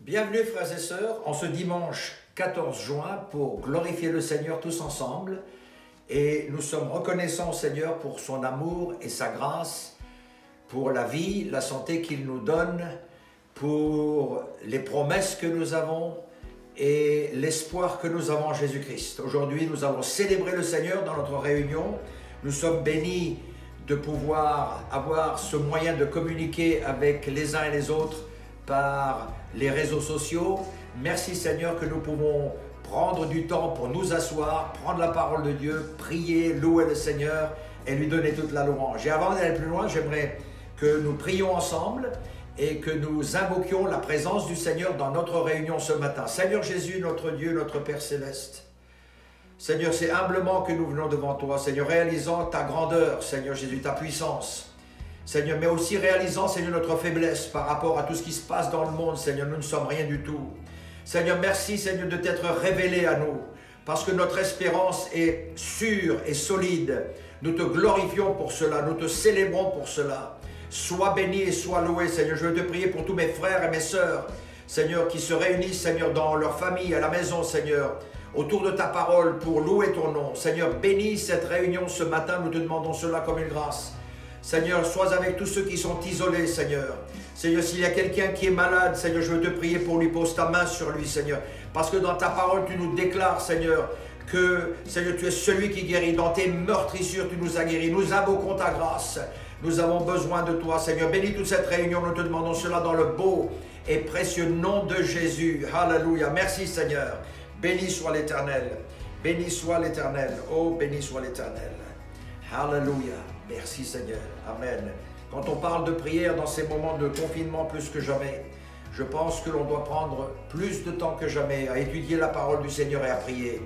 Bienvenue frères et sœurs en ce dimanche 14 juin pour glorifier le Seigneur tous ensemble. Et nous sommes reconnaissants au Seigneur pour son amour et sa grâce, pour la vie, la santé qu'il nous donne, pour les promesses que nous avons et l'espoir que nous avons en Jésus-Christ. Aujourd'hui, nous allons célébrer le Seigneur dans notre réunion. Nous sommes bénis de pouvoir avoir ce moyen de communiquer avec les uns et les autres par les réseaux sociaux. Merci Seigneur que nous pouvons prendre du temps pour nous asseoir, prendre la parole de Dieu, prier, louer le Seigneur et lui donner toute la louange. Et avant d'aller plus loin, j'aimerais que nous prions ensemble et que nous invoquions la présence du Seigneur dans notre réunion ce matin. Seigneur Jésus, notre Dieu, notre Père Céleste, Seigneur, c'est humblement que nous venons devant toi, Seigneur, réalisant ta grandeur, Seigneur Jésus, ta puissance, Seigneur, mais aussi réalisant, Seigneur, notre faiblesse par rapport à tout ce qui se passe dans le monde, Seigneur, nous ne sommes rien du tout. Seigneur, merci, Seigneur, de t'être révélé à nous, parce que notre espérance est sûre et solide. Nous te glorifions pour cela, nous te célébrons pour cela. Sois béni et sois loué, Seigneur. Je veux te prier pour tous mes frères et mes sœurs, Seigneur, qui se réunissent, Seigneur, dans leur famille, à la maison, Seigneur, autour de ta parole pour louer ton nom. Seigneur, bénis cette réunion ce matin, nous te demandons cela comme une grâce. Seigneur, sois avec tous ceux qui sont isolés, Seigneur. Seigneur, s'il y a quelqu'un qui est malade, Seigneur, je veux te prier pour lui, pose ta main sur lui, Seigneur. Parce que dans ta parole, tu nous déclares, Seigneur, que, Seigneur, tu es celui qui guérit. Dans tes meurtrissures, tu nous as guéris. Nous invoquons ta grâce. Nous avons besoin de toi, Seigneur. Bénis toute cette réunion, nous te demandons cela dans le beau et précieux nom de Jésus. Alléluia. Merci, Seigneur. Béni soit l'Éternel. Béni soit l'Éternel. Oh, béni soit l'Éternel. Alléluia. Merci Seigneur. Amen. Quand on parle de prière dans ces moments de confinement plus que jamais, je pense que l'on doit prendre plus de temps que jamais à étudier la parole du Seigneur et à prier.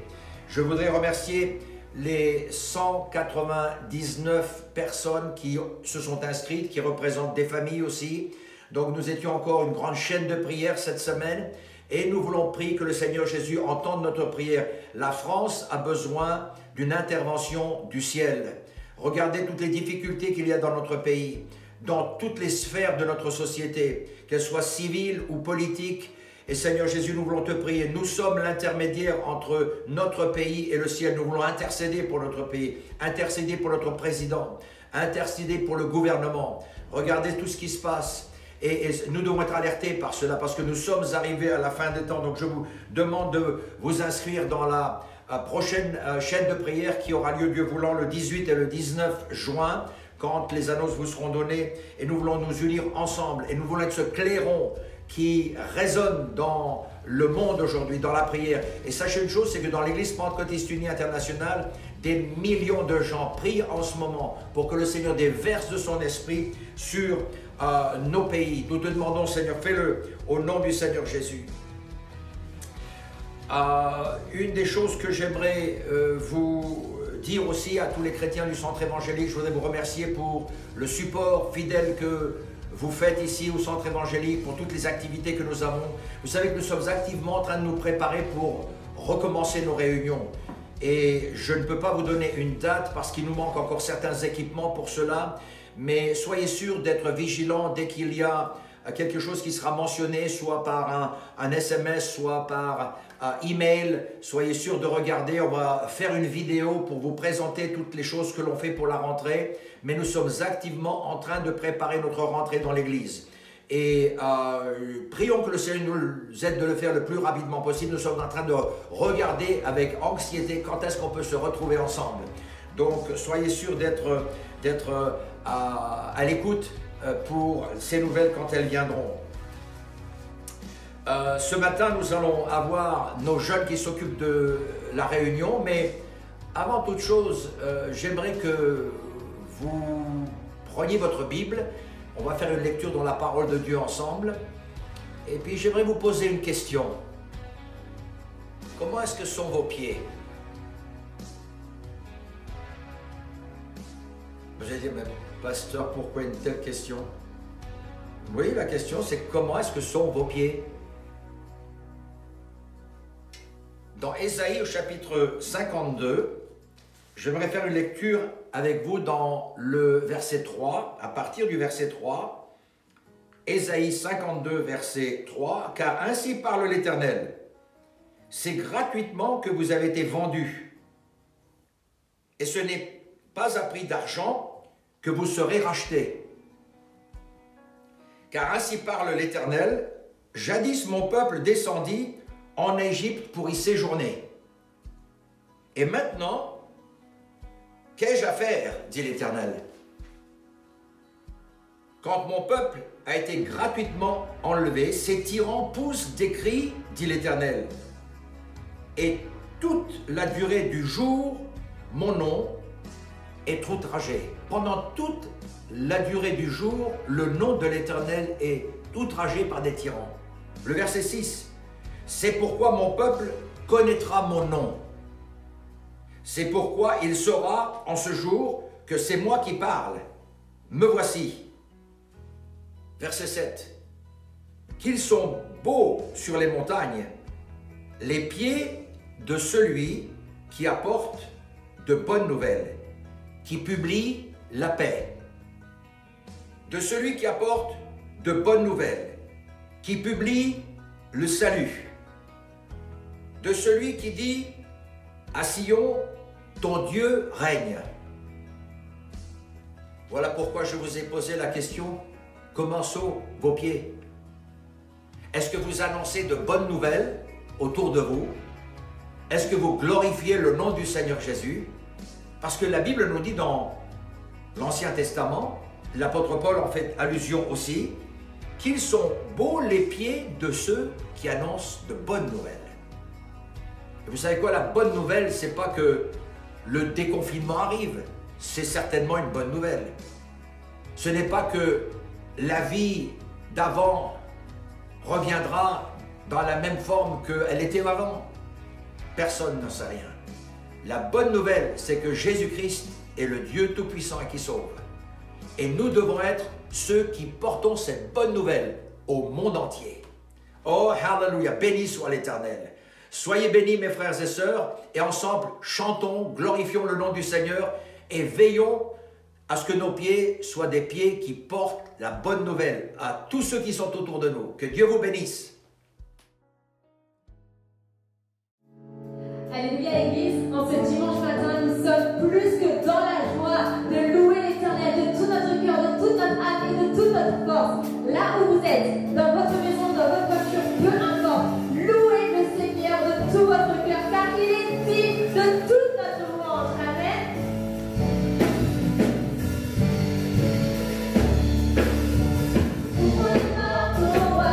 Je voudrais remercier les 199 personnes qui se sont inscrites, qui représentent des familles aussi. Donc nous étions encore une grande chaîne de prière cette semaine et nous voulons prier que le Seigneur Jésus entende notre prière. La France a besoin d'une intervention du ciel. Regardez toutes les difficultés qu'il y a dans notre pays, dans toutes les sphères de notre société, qu'elles soient civiles ou politiques. Et Seigneur Jésus, nous voulons te prier. Nous sommes l'intermédiaire entre notre pays et le ciel. Nous voulons intercéder pour notre pays, intercéder pour notre président, intercéder pour le gouvernement. Regardez tout ce qui se passe. Et nous devons être alertés par cela, parce que nous sommes arrivés à la fin des temps. Donc je vous demande de vous inscrire dans la prochaine chaîne de prière qui aura lieu, Dieu voulant, le 18 et le 19 juin, quand les annonces vous seront données. Et nous voulons nous unir ensemble. Et nous voulons être ce clairon qui résonne dans le monde aujourd'hui, dans la prière. Et sachez une chose, c'est que dans l'Église Pentecôtiste Unie Internationale, des millions de gens prient en ce moment pour que le Seigneur déverse de son esprit sur nos pays. Nous te demandons, Seigneur, fais-le au nom du Seigneur Jésus. Une des choses que j'aimerais vous dire aussi à tous les chrétiens du centre évangélique, je voudrais vous remercier pour le support fidèle que vous faites ici au centre évangélique, pour toutes les activités que nous avons. Vous savez que nous sommes activement en train de nous préparer pour recommencer nos réunions. Et je ne peux pas vous donner une date parce qu'il nous manque encore certains équipements pour cela. Mais soyez sûrs d'être vigilants dès qu'il y a quelque chose qui sera mentionné, soit par un SMS, soit par email. Soyez sûrs de regarder. On va faire une vidéo pour vous présenter toutes les choses que l'on fait pour la rentrée. Mais nous sommes activement en train de préparer notre rentrée dans l'église. Et prions que le Seigneur nous aide de le faire le plus rapidement possible. Nous sommes en train de regarder avec anxiété quand est-ce qu'on peut se retrouver ensemble. Donc soyez sûrs d'être à l'écoute pour ces nouvelles quand elles viendront. Ce matin, nous allons avoir nos jeunes qui s'occupent de la réunion, mais avant toute chose, j'aimerais que vous preniez votre Bible. On va faire une lecture dans la parole de Dieu ensemble. Et puis j'aimerais vous poser une question. Comment est-ce que sont vos pieds? Vous allez dire, mais pasteur, pourquoi une telle question? Oui, la question c'est comment est-ce que sont vos pieds? Dans Ésaïe au chapitre 52, j'aimerais faire une lecture avec vous dans le verset 3, à partir du verset 3. Ésaïe 52, verset 3, « Car ainsi parle l'Éternel, c'est gratuitement que vous avez été vendus, et ce n'est pas à prix d'argent que vous serez rachetés. Car ainsi parle l'Éternel, jadis mon peuple descendit en Égypte pour y séjourner. Et maintenant, qu'ai-je à faire, dit l'Éternel? Quand mon peuple a été gratuitement enlevé, ces tyrans poussent des cris, dit l'Éternel. Et toute la durée du jour, mon nom est outragé. Pendant toute la durée du jour, le nom de l'Éternel est outragé par des tyrans. Le verset 6, « C'est pourquoi mon peuple connaîtra mon nom. C'est pourquoi il saura en ce jour que c'est moi qui parle. Me voici. » Verset 7, « Qu'ils sont beaux sur les montagnes, les pieds de celui qui apporte de bonnes nouvelles, qui publie la paix. De celui qui apporte de bonnes nouvelles, qui publie le salut. De celui qui dit à Sion, ton Dieu règne. » Voilà pourquoi je vous ai posé la question, comment sont vos pieds? Est-ce que vous annoncez de bonnes nouvelles autour de vous? Est-ce que vous glorifiez le nom du Seigneur Jésus? Parce que la Bible nous dit dans l'Ancien Testament, l'apôtre Paul en fait allusion aussi, qu'ils sont beaux les pieds de ceux qui annoncent de bonnes nouvelles. Et vous savez quoi, la bonne nouvelle, c'est pas que le déconfinement arrive, c'est certainement une bonne nouvelle. Ce n'est pas que la vie d'avant reviendra dans la même forme qu'elle était avant. Personne n'en sait rien. La bonne nouvelle, c'est que Jésus-Christ est le Dieu Tout-Puissant et qui sauve. Et nous devons être ceux qui portons cette bonne nouvelle au monde entier. Oh, hallelujah, béni soit l'Éternel. Soyez bénis mes frères et sœurs, et ensemble chantons, glorifions le nom du Seigneur et veillons à ce que nos pieds soient des pieds qui portent la bonne nouvelle à tous ceux qui sont autour de nous. Que Dieu vous bénisse. Alléluia Église, en ce dimanche matin, nous sommes plus que dans la joie de louer l'Éternel de tout notre cœur, de toute notre âme et de toute notre force. Là où vous êtes, dans votre maison, dans votre voiture, peu importe, louez le Seigneur de tout votre cœur, car il est digne de toute notre louange. Amen. Hosanna, Hosanna.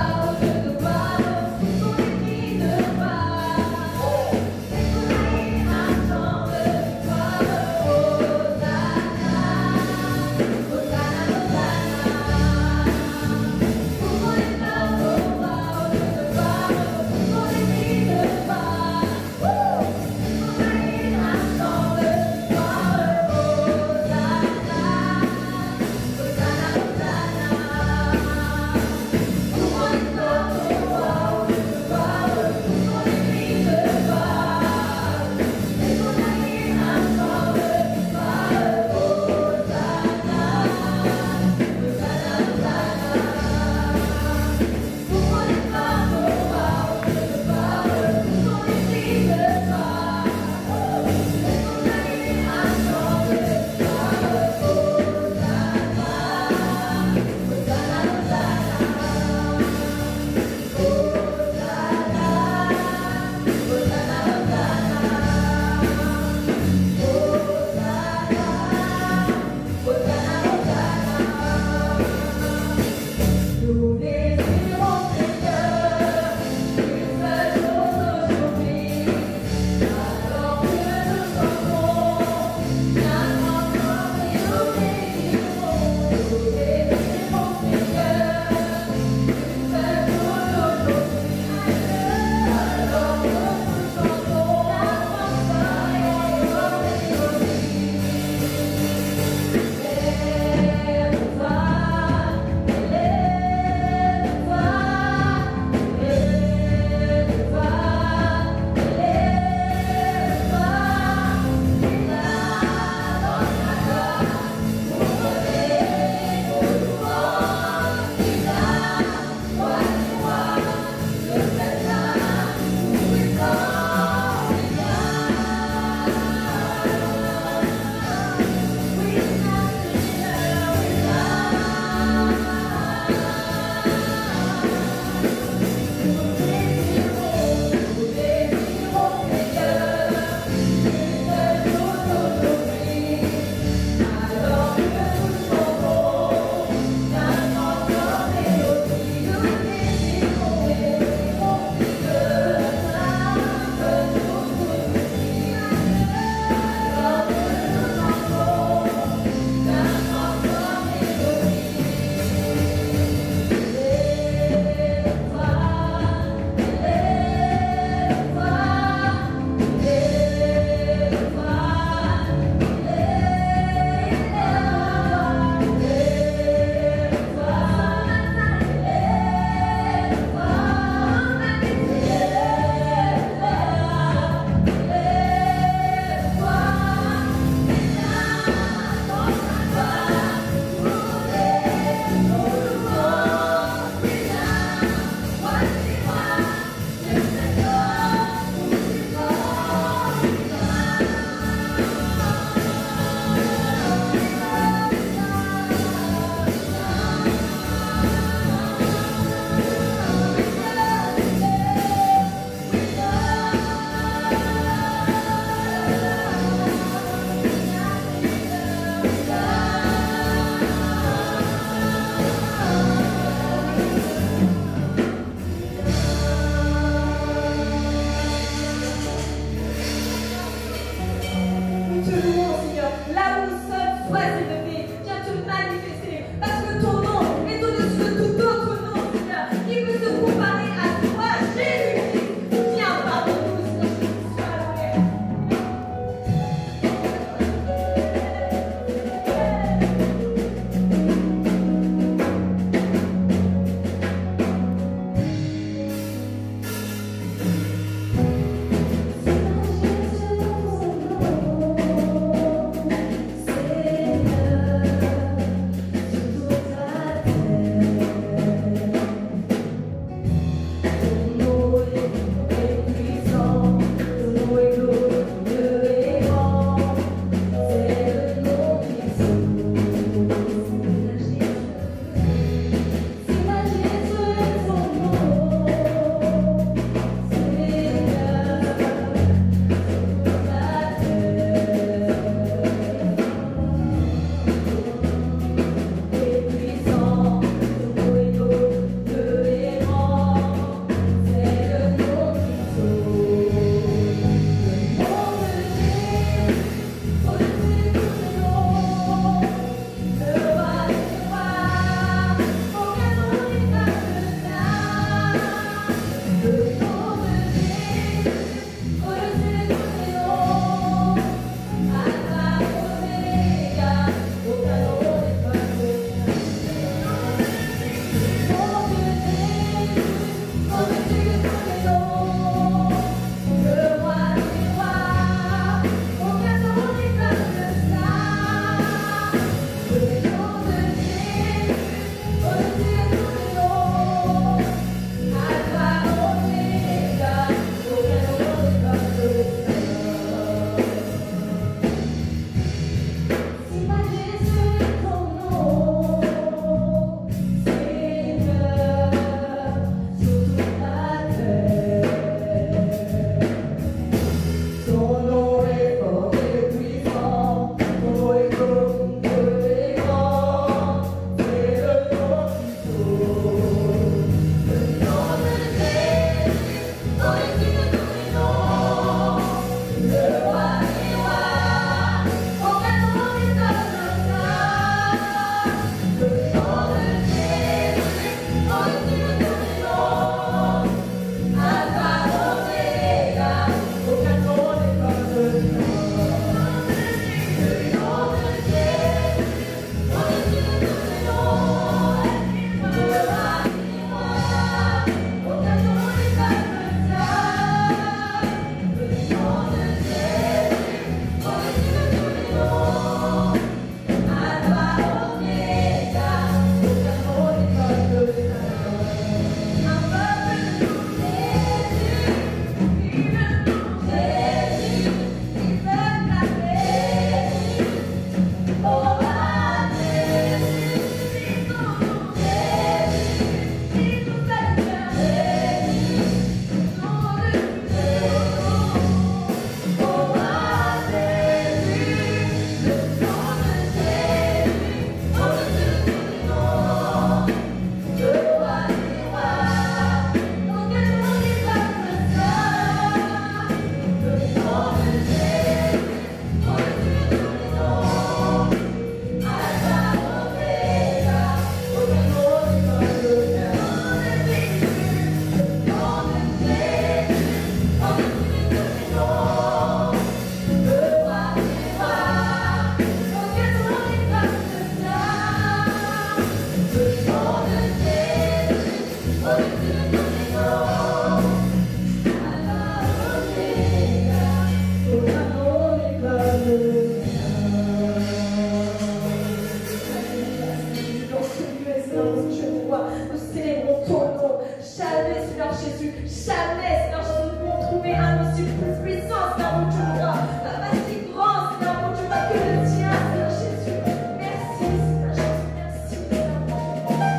Seigneur Jésus. Jamais, Seigneur Jésus, nous pouvons trouver un aussi plus puissant, Seigneur mon Dieu, roi. Pas si grand, Seigneur mon Dieu, que le tien, Seigneur Jésus. Merci, Seigneur Jésus. Merci, Seigneur mon Dieu.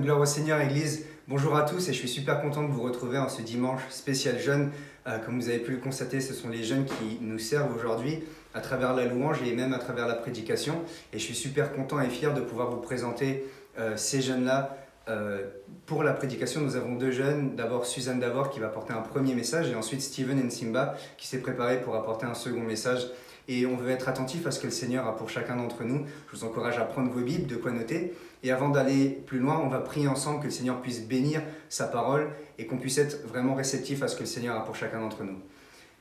Gloire au Seigneur, Église. Bonjour à tous et je suis super content de vous retrouver en ce dimanche spécial jeûne. Comme vous avez pu le constater, ce sont les jeunes qui nous servent aujourd'hui à travers la louange et même à travers la prédication. Et je suis super content et fier de pouvoir vous présenter ces jeunes-là. Pour la prédication, nous avons deux jeunes. D'abord Suzanne Davor qui va apporter un premier message et ensuite Steven Nsimba qui s'est préparé pour apporter un second message. Et on veut être attentif à ce que le Seigneur a pour chacun d'entre nous. Je vous encourage à prendre vos Bibles, de quoi noter. Et avant d'aller plus loin, on va prier ensemble que le Seigneur puisse bénir sa parole et qu'on puisse être vraiment réceptif à ce que le Seigneur a pour chacun d'entre nous.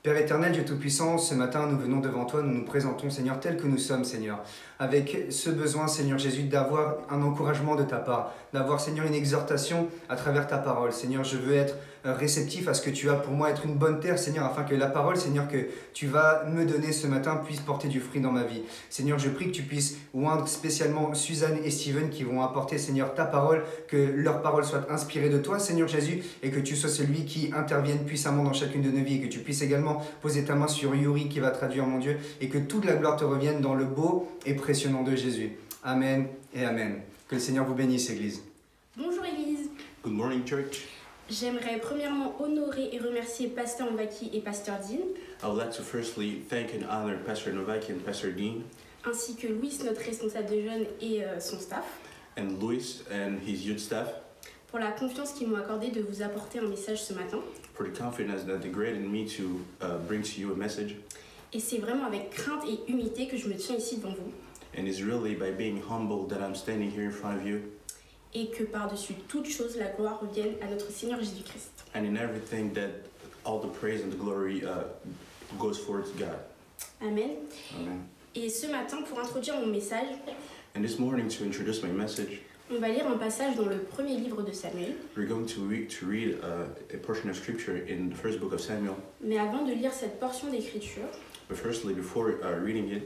Père éternel, Dieu Tout-Puissant, ce matin, nous venons devant toi, nous nous présentons, Seigneur, tel que nous sommes, Seigneur, avec ce besoin, Seigneur Jésus, d'avoir un encouragement de ta part, d'avoir, Seigneur, une exhortation à travers ta parole. Seigneur, je veux être réceptif à ce que tu as pour moi, être une bonne terre, Seigneur, afin que la parole, Seigneur, que tu vas me donner ce matin puisse porter du fruit dans ma vie. Seigneur, je prie que tu puisses oindre spécialement Suzanne et Steven qui vont apporter, Seigneur, ta parole, que leur parole soit inspirée de toi, Seigneur Jésus, et que tu sois celui qui intervienne puissamment dans chacune de nos vies, et que tu puisses également poser ta main sur Yuri qui va traduire, mon Dieu, et que toute la gloire te revienne dans le beau et précieux nom de Jésus. Amen et Amen. Que le Seigneur vous bénisse, Église. Bonjour Église. Good morning, church. J'aimerais premièrement honorer et remercier Pasteur Novaki et Pasteur Dean, I would like to firstly thank and honor Pastor Novaki and Pastor Dean, ainsi que Louis, notre responsable de jeunes, et son staff, and Luis and his youth staff pour la confiance qu'ils m'ont accordée de vous apporter un message ce matin. for the confidence that they granted me to bring to you a message. Et c'est vraiment avec crainte et humilité que je me tiens ici devant vous, And it's really by being humble that I'm standing here in front of you. et que par-dessus toute chose, la gloire revienne à notre Seigneur Jésus-Christ. And in everything that all the praise and the glory goes forth to God. Amen. Amen. Et ce matin, pour introduire mon message, And this morning, to introduce my message, on va lire un passage dans le premier livre de Samuel. we're going to read a portion of scripture in the first book of Samuel. Mais avant de lire cette portion d'écriture, But firstly, before reading it,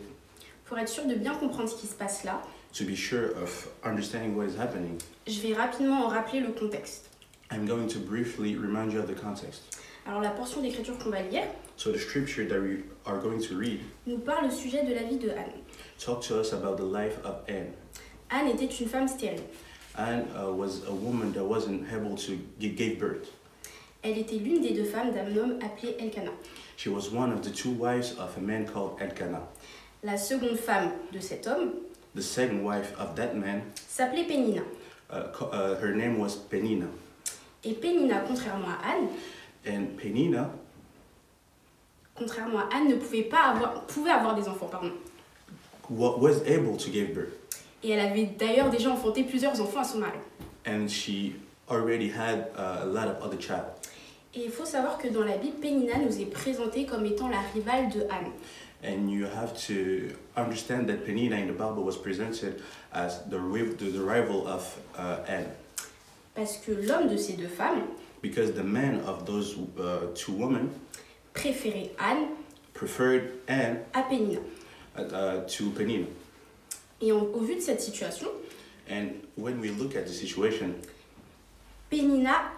pour être sûr de bien comprendre ce qui se passe là, to be sure of understanding what is happening, je vais rapidement en rappeler le contexte. I'm going to briefly remind you of the context. Alors la portion d'écriture qu'on va lire So the scripture that we are going to read nous parle au sujet de la vie de Anne. talk to us about the life of Anne. Anne était une femme stérile. Anne was a woman that wasn't able to give birth. Elle était l'une des deux femmes d'un homme appelé Elkanah. She was one of the two wives of a man called Elkanah. La seconde femme de cet homme The second wife of that man, s'appelait Pénina. her name was Penina. Et Pénina, contrairement à Anne, And Penina ne pouvait avoir des enfants, pardon. was able to give birth. Et elle avait d'ailleurs déjà enfanté plusieurs enfants à son mari. And she already had a lot of other child. Et il faut savoir que dans la Bible, Pénina nous est présentée comme étant la rivale de Anne. And you have to understand that Penina in the Bible was presented as the rival of Anne. Parce que l'homme de ces deux femmes Because the man of those two women préférait Anne preferred Anne à Pénina. to Penina. Et au vu de cette situation, And when we look at the situation, Pénina,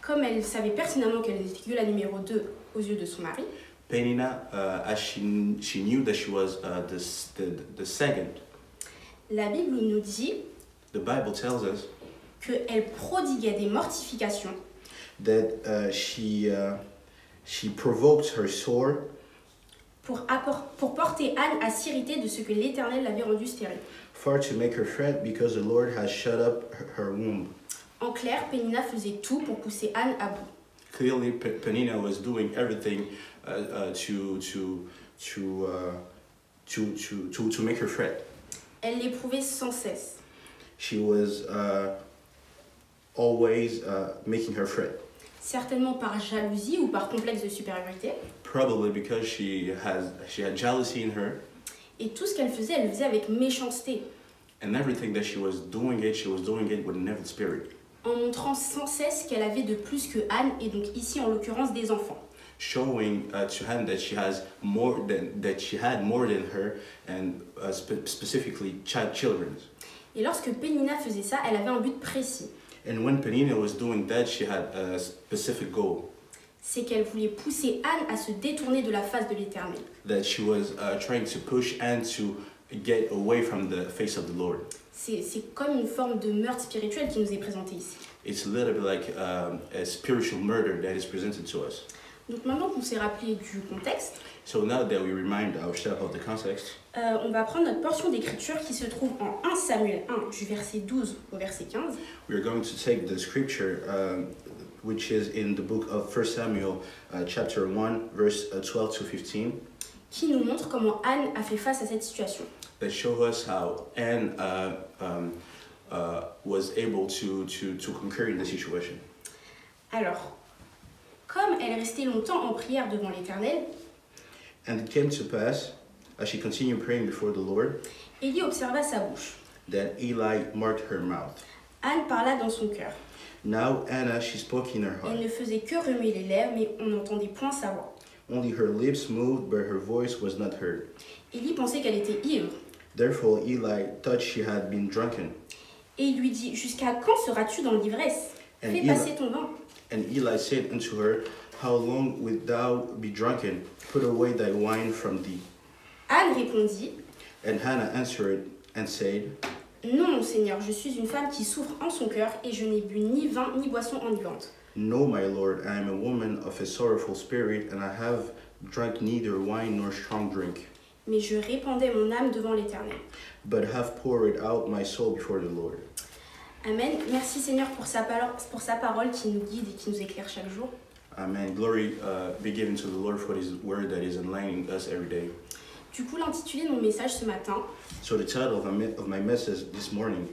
comme elle savait pertinemment qu'elle n'était que la numéro 2 aux yeux de son mari, Penina, as she knew that she was the second, la Bible nous dit the Bible tells us qu'elle prodiguait des mortifications that she provoked her sore pour porter Anne à s'irriter de ce que l'Éternel l'avait rendue stérile. for to make her fret because the Lord has shut up her womb. En clair, Pénina faisait tout pour pousser Anne à bout. Clearly, Penina was doing everything to make her fret. Elle l'éprouvait sans cesse. She was always making her fret. Certainement par jalousie ou par complexe de supériorité. Probably because she had jealousy in her, Et tout ce qu'elle elle le faisait avec méchanceté, and everything that she was doing it with an evil spirit, en montrant sans cesse qu'elle avait de plus que Anne, et donc ici en l'occurrence des enfants. showing to Anne that she had more than her, and specifically children. Et lorsque Pénina faisait ça, elle avait un but précis. And when Penina was doing that, she had a specific goal. C'est qu'elle voulait pousser Anne à se détourner de la face de l'Éternel. That she was trying to push Anne to get away from the face of the Lord. C'est comme une forme de meurtre spirituel qui nous est présentée ici. It's a little bit like a spiritual murder that is presented to us. Donc maintenant qu'on s'est rappelé du contexte, So now that we remind ourselves of the context, on va prendre notre portion d'écriture qui se trouve en 1 Samuel 1, du verset 12 au verset 15, we are going to take the scripture which is in the book of 1 Samuel chapter 1 verse 12 to 15 qui nous montre comment Anne a fait face à cette situation. that show us how Anne was able to conquer in the situation. Alors, comme elle restait longtemps en prière devant l'Éternel, And it came to pass, as she continued praying before the Lord, Élie observa sa bouche. that Eli marked her mouth. Anne parla dans son cœur. Now Anna, she spoke in her Elle heart. ne faisait que remuer les lèvres, mais on n'entendait point sa voix. Only her lips moved, but her voice was not heard. Élie pensait qu'elle était ivre, Therefore Eli thought she had been drunken. et il lui dit, « Jusqu'à quand seras-tu dans l'ivresse? And Fais Eli- passer ton vin. » And Eli said unto her, How long wilt thou be drunken? Put away thy wine from thee. Anne répondit, And Hannah answered and said, « Non, mon Seigneur, je suis une femme qui souffre en son cœur, et je n'ai bu ni vin ni boisson enivrante. No, my lord, I am a woman of a sorrowful spirit, and I have drunk neither wine nor strong drink, Mais je répandais mon âme devant l'Éternel. but have poured out my soul before the Lord. » Amen. Merci Seigneur pour sa parole qui nous guide et qui nous éclaire chaque jour. Amen. Glory be given to the Lord for his word that is enlightening us every day. Du coup, l'intitulé de mon message ce matin So the title of my message this morning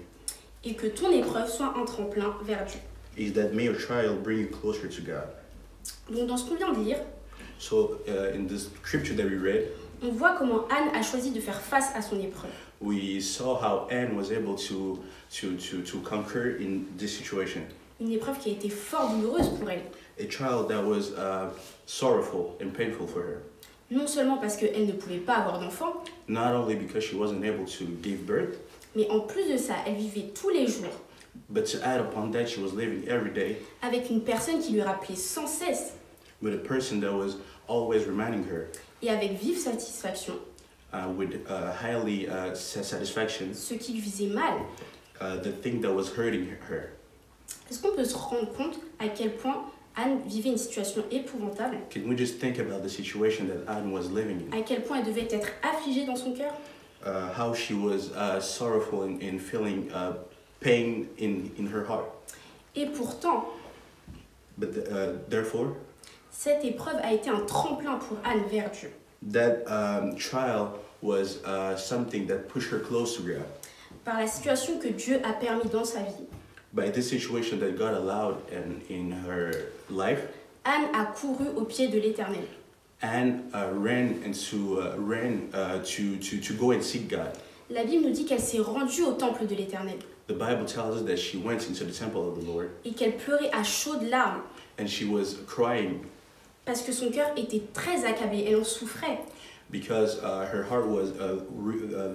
est que ton épreuve soit un tremplin vers Dieu. is that may your trial bring you closer to God. Donc dans ce qu'on vient de lire, So in the scripture that we read, on voit comment Anne a choisi de faire face à son épreuve. we saw how Anne was able to conquer in this situation. Une épreuve qui a été fort douloureuse pour elle. A trial that was sorrowful and painful for her. Non seulement parce qu'elle ne pouvait pas avoir d'enfant, Not only because she wasn't able to give birth, mais en plus de ça, elle vivait tous les jours but to add upon that, she was living every day avec une personne qui lui rappelait sans cesse with a person that was always reminding her et avec vive satisfaction with highly satisfaction, ce qui lui faisait mal. the thing that was hurting her. Est-ce qu'on peut se rendre compte à quel point Anne vivait une situation épouvantable, Can we just think about the situation that Anne was living in? à quel point elle devait être affligée dans son cœur? How she was sorrowful in feeling pain in her heart. Et pourtant, But therefore, cette épreuve a été un tremplin pour Anne vers Dieu. that trial was something that pushed her close to God. Par la situation que Dieu a permis dans sa vie, By this situation that God allowed in her life, Anne a couru au pied de l'Éternel. Anne ran to go and seek God. La Bible nous dit qu'elle s'est rendue au temple de l'Éternel The Bible tells us that she went into the temple of the Lord et qu'elle pleurait à chaudes larmes and she was crying parce que son cœur était très accablé, elle en souffrait. because her heart was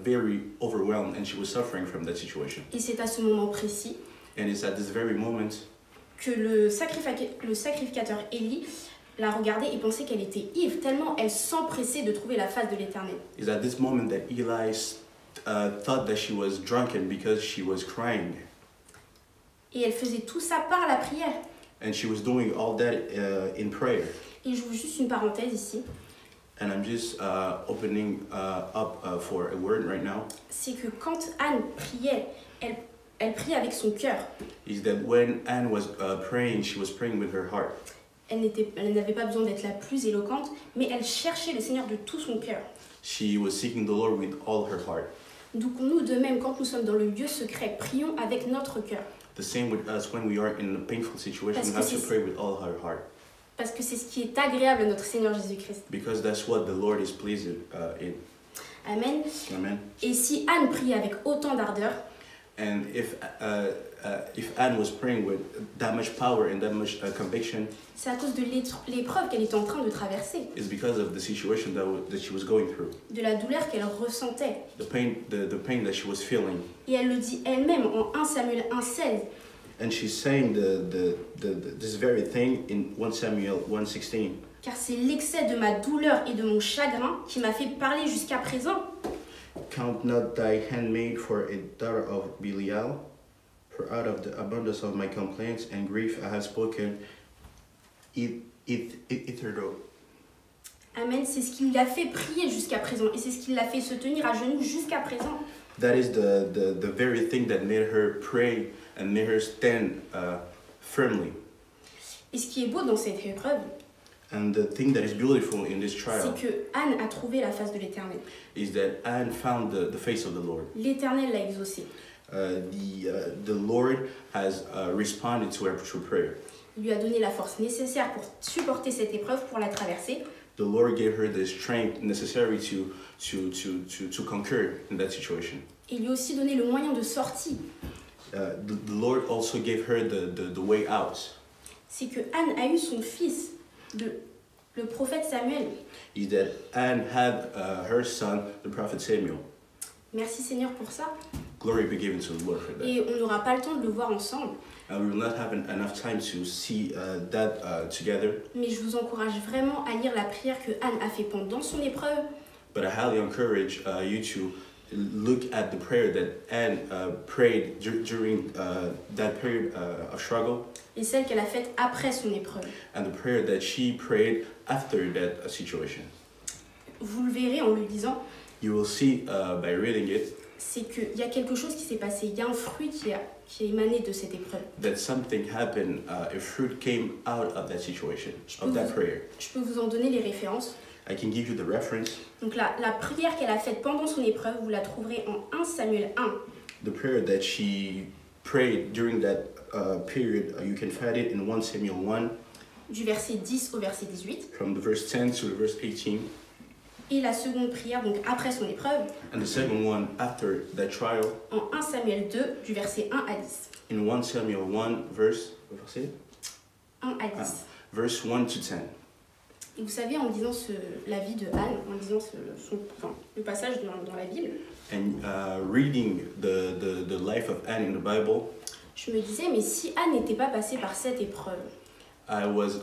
very overwhelmed and she was suffering from that situation. Et c'est à ce moment précis And it's at this very moment que le sacrificateur Élie la regardait et pensait qu'elle était ivre, tellement elle s'empressait de trouver la face de l'Éternel. is at this moment that Eli thought that she was drunken because she was crying. Et elle faisait tout ça par la prière. And she was doing all that in prayer. Et j'ouvre juste une parenthèse ici, And I'm just opening up for a word right now. c'est que quand Anne priait, elle priait avec son cœur. Is that when Anne was praying, she was praying with her heart. Elle n'avait pas besoin d'être la plus éloquente, mais elle cherchait le Seigneur de tout son cœur. She was seeking the Lord with all her heart. Donc nous, de même, quand nous sommes dans le lieu secret, prions avec notre cœur. The same with us when we are in a painful situation, we have to pray with all our heart. Parce que c'est ce qui est agréable à notre Seigneur Jésus-Christ. Because that's what the Lord is pleased in. Amen. Amen. Et si Anne priait avec autant d'ardeur, And if Anne was praying with that much power and that much conviction, c'est à cause de l'épreuve qu'elle était en train de traverser, it's because of the situation that she was going through, de la douleur qu'elle ressentait. the pain that she was feeling. Et elle le dit elle-même en 1 Samuel 1,16. And she's saying this very thing in 1 Samuel 1:16. Car c'est l'excès de ma douleur et de mon chagrin qui m'a fait parler jusqu'à présent. count not thy handmaid for a daughter of Belial, for out of the abundance of my complaints and grief I have spoken hitherto. Amen, c'est ce qui l'a fait prier jusqu'à présent et c'est ce qui l'a fait se tenir à genoux jusqu'à présent. That is the very thing that made her pray and made her stand firmly. Et ce qui est beau dans cette épreuve, And the thing that is beautiful in this c'est trial que Anne a trouvé la face de l'Éternel. is that Anne found the face of the Lord. L'Éternel l'a exaucée. The Lord has responded to her prayer. Il lui a donné la force nécessaire pour supporter cette épreuve, pour la traverser. The Lord gave her the strength necessary to conquer in that situation. Et il lui a aussi donné le moyen de sortie. The Lord also gave her the way out. C'est que Anne a eu son fils, le prophète Samuel. Is that Anne had her son, the prophet Samuel. Merci Seigneur pour ça. Glory be given to the Lord for that. Et on n'aura pas le temps de le voir ensemble. We will not have enough time to see that together. Mais je vous encourage vraiment à lire la prière que Anne a fait pendant son épreuve. But I highly encourage you to look at the prayer that Anne prayed during that period of struggle. Et celle qu'elle a faite après son épreuve. And the prayer that she prayed after that situation. Vous le verrez en le lisant, You will see by reading it c'est qu'il y a quelque chose qui s'est passé. Il y a un fruit qui a émané de cette épreuve. that something happened, a fruit came out of that situation, of that prayer. Je peux vous en donner les références. I can give you the reference. Donc la prière qu'elle a faite pendant son épreuve, vous la trouverez en 1 Samuel 1. The prayer that she prayed during that period, you can find it in 1 Samuel 1, Du verset 10 au verset 18. from the verse 10 to the verse 18. Et la seconde prière, donc après son épreuve, And the second one after that trial, en 1 Samuel 2, du verset 1 à 10. in 1 Samuel 1, verse 1 à 10. verse 1 to 10. Et vous savez, en lisant la vie de Anne, en lisant le passage dans la Bible, And reading the life of Anne in the Bible, je me disais, mais si Anne n'était pas passée par cette épreuve, I was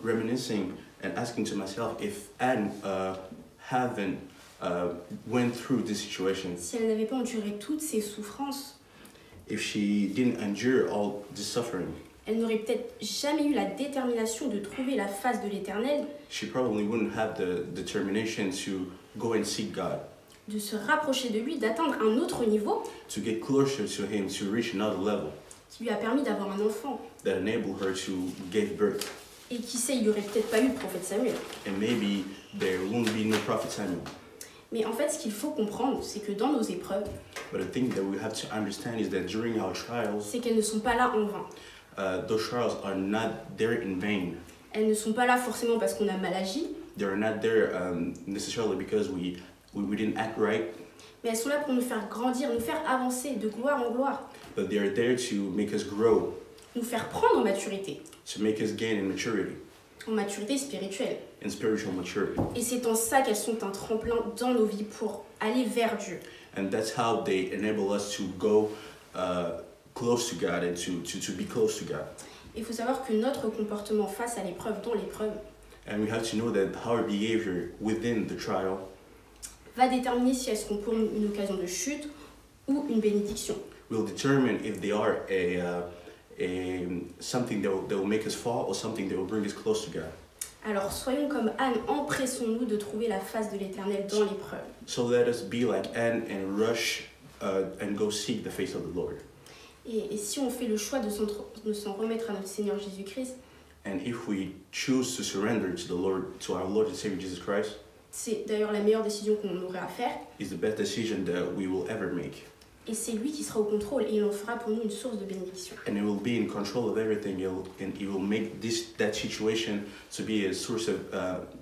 reminiscing and asking to myself if Anne haven't went through this situation, si elle n'avait pas enduré toutes ces souffrances, if she didn't endure all this suffering, elle n'aurait peut-être jamais eu la détermination de trouver la face de l'Éternel, she probably wouldn't have the determination to go and seek God, de se rapprocher de lui, d'atteindre un autre niveau to get closer to Him, to reach another level qui lui a permis d'avoir un enfant. that enabled her to give birth. Et qui sait, il n'y aurait peut-être pas eu le prophète Samuel. And maybe there won't be no prophet Samuel. Mais en fait, ce qu'il faut comprendre, c'est que dans nos épreuves, But the thing that we have to understand is that during our trials, c'est qu'elles ne sont pas là en vain. those trials are not there in vain. Elles ne sont pas là forcément parce qu'on a mal agi, They're not there necessarily because we didn't act right, mais elles sont là pour nous faire grandir, nous faire avancer de gloire en gloire, but they are there to make us grow, nous faire prendre en maturité gain in maturity, spirituelle. in spiritual maturity. Et c'est en ça qu'elles sont un tremplin dans nos vies pour aller vers Dieu. And that's how they enable us to go close to God and to be close to God. Il faut savoir que notre comportement face à l'épreuve, dans l'épreuve, And we have to know that our behavior within the trial va déterminer si elles seront pour nous une occasion de chute ou une bénédiction. will determine if they are something that will make us fall or something that will bring us close to God. Alors soyons comme Anne, empressons-nous de trouver la face de l'Éternel dans l'épreuve. So let us be like Anne and rush and go seek the face of the Lord. Et si on fait le choix de s'en remettre à notre Seigneur Jésus-Christ, And if we choose to surrender to our Lord and Savior Jesus Christ, c'est d'ailleurs la meilleure décision qu'on aurait à faire. it's the best decision that we will ever make. Et c'est lui qui sera au contrôle et il en fera pour nous une source de bénédiction. And it will be in control of everything, and it will make that situation to be a source of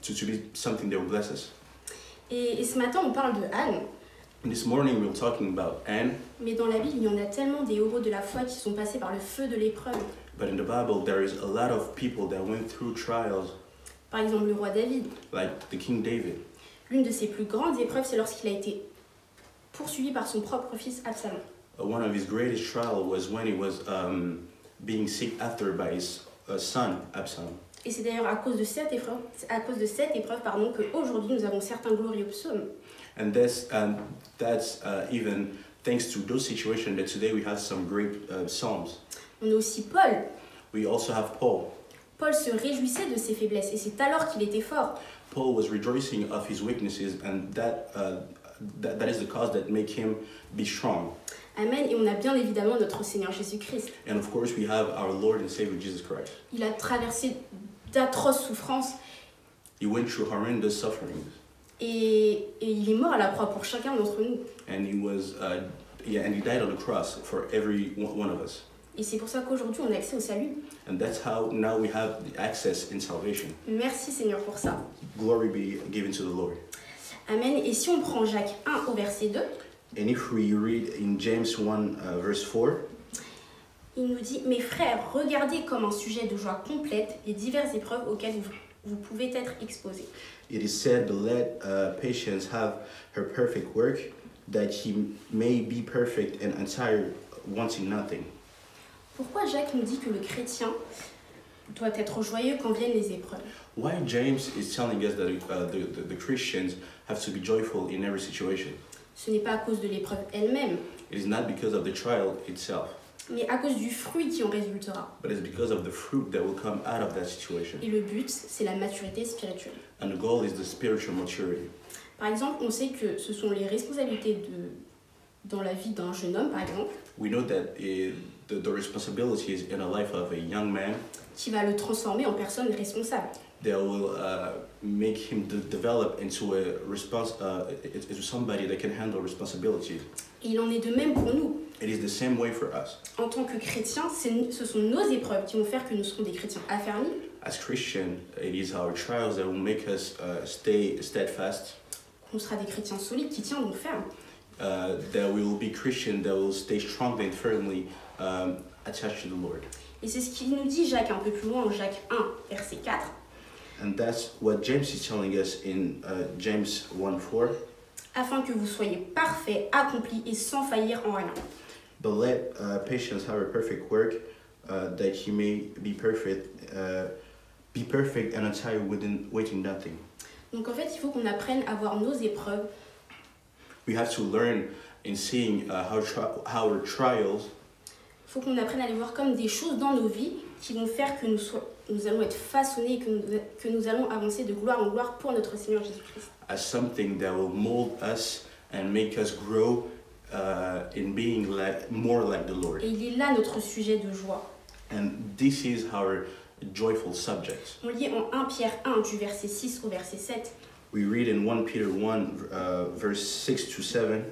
to be something that will bless us. Et ce matin, on parle de Anne, And this morning we were talking about Anne, mais dans la Bible, il y en a tellement des héros de la foi qui sont passés par le feu de l'épreuve. but in the Bible there is a lot of people that went through trials, Par exemple, le roi David. like the King David. L'une de ses plus grandes épreuves, c'est lorsqu'il a été poursuivi par son propre fils Absalom. One of his greatest trials was when he was being sought after by his son Absalom. Et c'est d'ailleurs à cause de cette épreuve, pardon, qu'aujourd'hui nous avons certains glorieux psaumes. And that's even thanks to those situations that today we have some great psalms. On a aussi Paul. We also have Paul. Paul se réjouissait de ses faiblesses et c'est alors qu'il était fort. Paul was rejoicing of his weaknesses, and that is the cause that make him be strong. Amen. Et on a bien évidemment notre Seigneur Jésus-Christ. And of course, we have our Lord and Savior Jesus Christ. Il a traversé d'atroces souffrances He went through horrendous sufferings, et il est mort à la croix pour chacun d'entre nous. and he died on the cross for every one of us. Et c'est pour ça qu'aujourd'hui on a accès au salut. And that's how now we have the access in salvation. Merci Seigneur pour ça. Glory be given to the Lord. Amen. Et si on prend Jacques 1 au verset 2, And if we read in James 1 verse 4, il nous dit « Mes frères, regardez comme un sujet de joie complète les diverses épreuves auxquelles vous pouvez être exposés. it is said, let patience have her perfect work, that he may be perfect and entire, wanting nothing. » Pourquoi Jacques nous dit que le chrétien doit être joyeux quand viennent les épreuves? Why James is telling us that the Christians have to be joyful in every situation? Ce n'est pas à cause de l'épreuve elle-même, It is not because of the trial itself, mais à cause du fruit qui en résultera. but it's because of the fruit that will come out of that situation. Et le but, c'est la maturité spirituelle. And the goal is the spiritual maturity. Par exemple, on sait que ce sont les responsabilités dans la vie d'un jeune homme, par exemple, We know that the responsibilities in the life of a young man qui va le transformer en personne responsable. that will make him develop into into somebody that can handle responsibilities. Et il en est de même pour nous. It is the same way for us. En tant que chrétiens, ce sont nos épreuves qui vont faire que nous serons des chrétiens affermis, As Christian, it is our trials that will make us stay steadfast, qu'on sera des chrétiens solides qui tiendront ferme. that we will be Christian, that will stay strong and firmly attached to the Lord. Et c'est ce qu'il nous dit Jacques un peu plus loin en Jacques 1, verset 4. And that's what James is telling us in James 1:4. Afin que vous soyez parfaits, accomplis et sans faillir en rien. But let patience have a perfect work, that he may be perfect and entire, waiting nothing. Donc en fait, il faut qu'on apprenne à voir nos épreuves We have to learn in seeing how our trials. il faut qu'on apprenne à les voir comme des choses dans nos vies qui vont faire que nous allons être façonnés et que nous allons avancer de gloire en gloire pour notre Seigneur Jésus-Christ. As something that will mold us and make us grow in being more like the Lord. Et il est là notre sujet de joie. And this is our joyful subject. On lit en 1 Pierre 1 du verset 6 au verset 7. We read in 1 Peter 1 verse 6 to 7.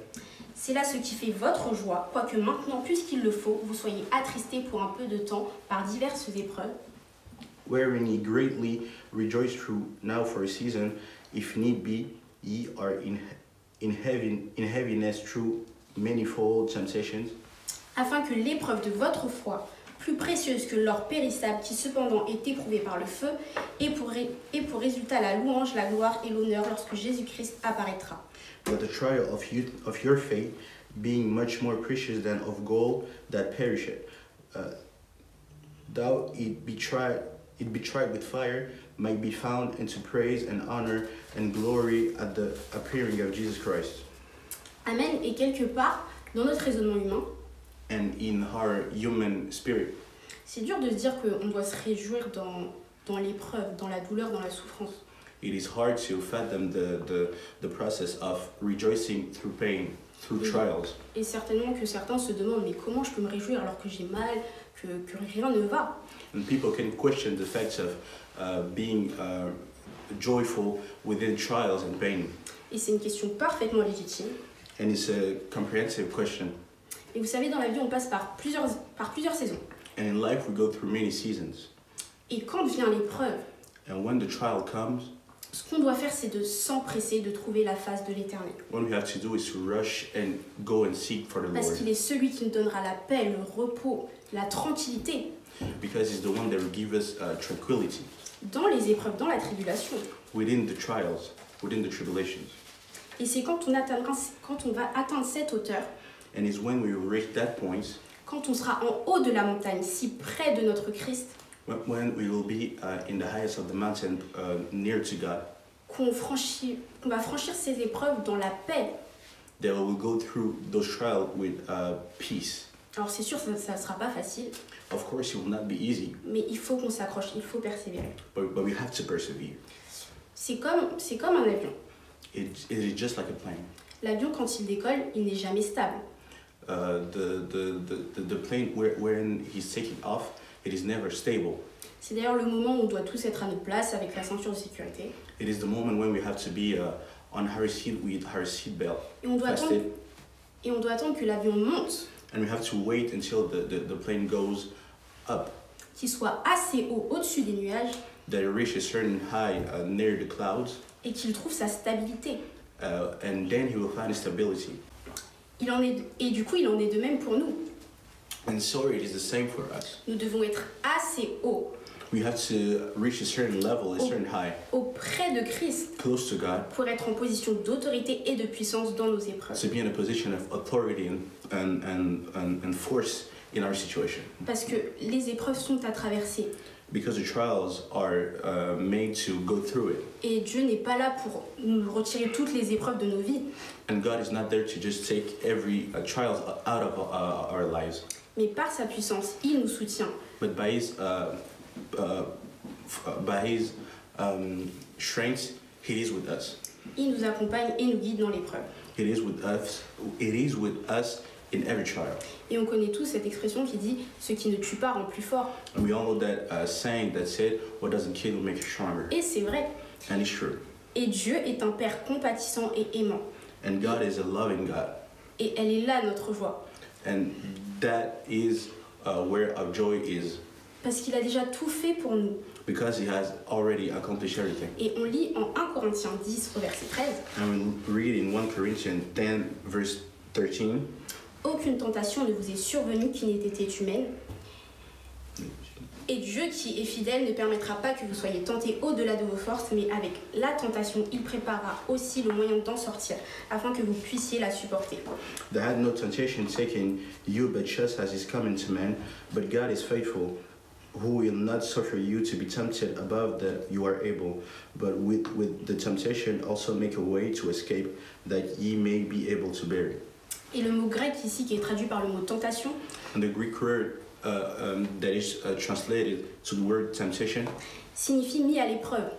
C'est là ce qui fait votre joie, quoique maintenant, puisqu'il le faut, vous soyez attristés pour un peu de temps par diverses épreuves, Wherein ye greatly rejoice through now for a season, if need be, ye are in heaviness through manifold temptations, afin que l'épreuve de votre foi, plus précieuse que l'or périssable qui cependant est éprouvé par le feu, ait pour résultat la louange, la gloire et l'honneur lorsque Jésus-Christ apparaîtra. but the trial of your faith, being much more precious than of gold that perisheth, though it be tried with fire, might be found into praise and honor and glory at the appearing of Jesus Christ. Amen. Et quelque part, dans notre raisonnement humain, And in our human spirit, c'est dur de se dire qu'on doit se réjouir dans l'épreuve, dans la douleur, dans la souffrance. it is hard to fathom the process of rejoicing through pain, through trials. Et certainement que certains se demandent, mais comment je peux me réjouir alors que j'ai mal, que rien ne va? And people can question the facts of being joyful within trials and pain. Et c'est une question parfaitement légitime. And it's a comprehensive question. Et vous savez, dans la vie, on passe par plusieurs saisons. And in life, we go through many seasons. Et quand vient l'épreuve, And when the trial comes, ce qu'on doit faire, c'est de s'empresser de trouver la face de l'Éternel. what we have to do is to rush and go and seek for the Parce Lord. qu'il est celui qui nous donnera la paix, le repos, la tranquillité Because He's the one that will give us tranquility dans les épreuves, dans la tribulation. within the trials, within the tribulations. Et c'est quand on va atteindre cette hauteur, And it's when we will reach that point, quand on sera en haut de la montagne, si près de notre Christ, when we will be in the highest of the mountain near to God, qu'on va franchir ces épreuves dans la paix. that we will go through those trials with peace. Alors c'est sûr, ça ne sera pas facile, Of course, it will not be easy, mais il faut qu'on s'accroche, il faut persévérer. but we have to persevere. C'est comme un avion. It is just like a plane. L'avion, quand il décolle, il n'est jamais stable. The plane, when he's taking off, it is never stable. C'est d'ailleurs le moment où on doit tous être à notre place avec la ceinture de sécurité. It is the moment when we have to be on our seat with our seat belt Et on doit attendre que l'avion monte, and we have to wait until the plane goes up, qu'il soit assez haut au-dessus des nuages that it reaches a certain high near the clouds, et qu'il trouve sa stabilité. and then he will find stability. Et du coup, il en est de même pour nous. And so it is the same for us. Nous devons être assez haut, We have to reach a certain level, a certain high, auprès de Christ, close to God, pour être en position d'autorité et de puissance dans nos épreuves. to be in a position of authority and force in our situation. Parce que les épreuves sont à traverser. Because the trials are made to go through it. Et Dieu n'est pas là pour nous retirer toutes les épreuves de nos vies, And God is not there to just take every trial out of our lives. mais par sa puissance, il nous soutient. But by His strength, He is with us. Il nous accompagne et nous guide dans l'épreuve. It is with us. It is with us in every trial. Et on connaît tous cette expression qui dit « ce qui ne tue pas rend plus fort And we all know that saying that said, "What doesn't kill will make you stronger." ». Et c'est vrai. And it's true. Et Dieu est un Père compatissant et aimant. And God is a loving God. Et elle est là notre joie. And that is where our joy is. Parce qu'il a déjà tout fait pour nous. Because He has already accomplished everything. Et on lit en 1 Corinthiens 10 au verset 13 And we read in 1 Corinthians 10 verse 13. « Aucune tentation ne vous est survenue qui n'ait été humaine. Et Dieu qui est fidèle ne permettra pas que vous soyez tentés au-delà de vos forces, mais avec la tentation, il préparera aussi le moyen d'en sortir, afin que vous puissiez la supporter. There had no temptation taken you but just as is common to man, but God is faithful, who will not suffer you to be tempted above that you are able, but with the temptation also make a way to escape, that ye may be able to bear it. » Et le mot grec ici, qui est traduit par le mot tentation, And the Greek word that is translated to the word temptation signifie mis à l'épreuve.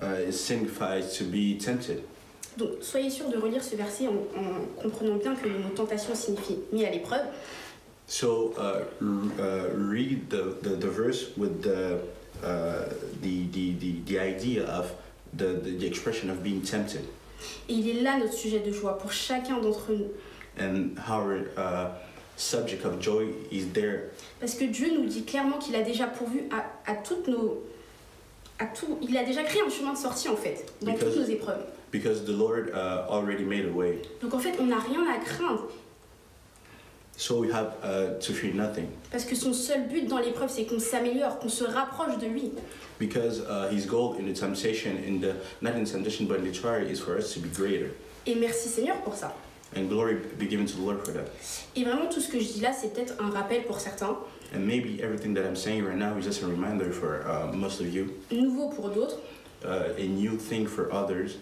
it signifies to be tempted. Donc soyez sûr de relire ce verset en comprenant bien que le mot tentation signifie mis à l'épreuve. So read the verse with the idea of the expression of being tempted. Et il est là notre sujet de joie pour chacun d'entre nous. And our subject of joy is there. Parce que Dieu nous dit clairement qu'il a déjà pourvu à toutes nos... il a déjà créé un chemin de sortie en fait, dans toutes nos épreuves. Because the Lord already made a way. Donc en fait, on n'a rien à craindre. So we have to fear nothing. Parce que son seul but dans l'épreuve, c'est qu'on s'améliore, qu'on se rapproche de lui. Because His goal in the temptation, not in temptation but in the trial, is for us to be greater. Et merci Seigneur pour ça. And glory be given to the Lord for that. Et vraiment, tout ce que je dis là, c'est peut-être un rappel pour certains, And maybe everything that I'm saying right now is just a reminder for most of you, nouveau pour d'autres. a new thing for others.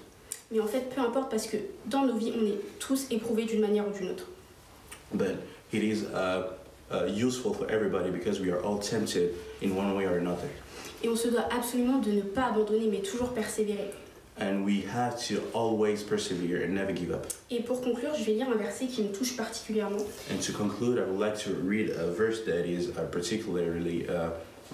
Mais en fait, peu importe, parce que dans nos vies, on est tous éprouvés d'une manière ou d'une autre. But it is useful for everybody because we are all tempted in one way or another. Et on se doit absolument de ne pas abandonner, mais toujours persévérer. And we have to always persevere and never give up. Et pour conclure, je vais lire un verset qui me touche particulièrement. And to conclude, I would like to read a verse that is particularly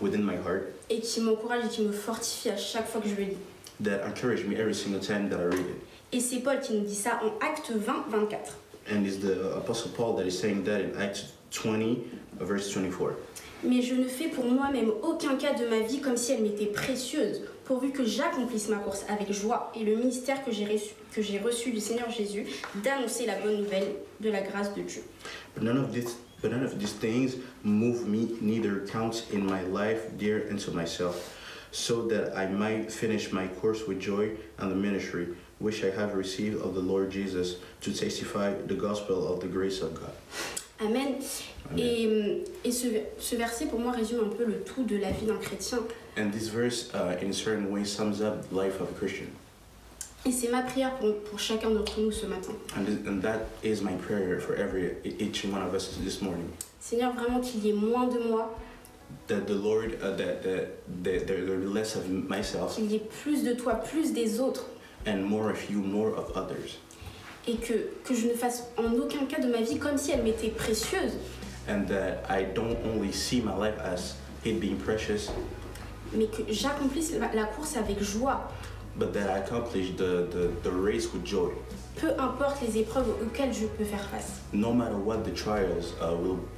within my heart, Et qui m'encourage et qui me fortifie à chaque fois que je le lis. that encouraged me every single time that I read it. Et c'est Paul qui nous dit ça en Actes 20, 24. And it's the Apostle Paul that is saying that in Acts 20, verse 24. Mais je ne fais pour moi-même aucun cas de ma vie comme si elle m'était précieuse, pourvu que j'accomplisse ma course avec joie et le ministère que j'ai reçu du Seigneur Jésus, d'annoncer la bonne nouvelle de la grâce de Dieu. But none of these things move me, neither count in my life dear unto myself, so that I might finish my course with joy and the ministry which I have received of the Lord Jesus, to testify the gospel of the grace of God. Amen. Amen. Et ce verset, pour moi, résume un peu le tout de la vie d'un chrétien. And this verse, in a certain way, sums up the life of a Christian. Et c'est ma prière pour chacun d'entre nous ce matin. And that is my prayer for each one of us this morning. Seigneur, vraiment qu'il y ait moins de moi, That the Lord, that there be less of myself qu'il y ait plus de toi, plus des autres. and more of you, more of others. Et que je ne fasse en aucun cas de ma vie comme si elle m'était précieuse, And that I don't only see my life as it being precious, mais que j'accomplisse la course avec joie. but that I accomplish the race with joy. Peu importe les épreuves auxquelles je peux faire face. No matter what the trials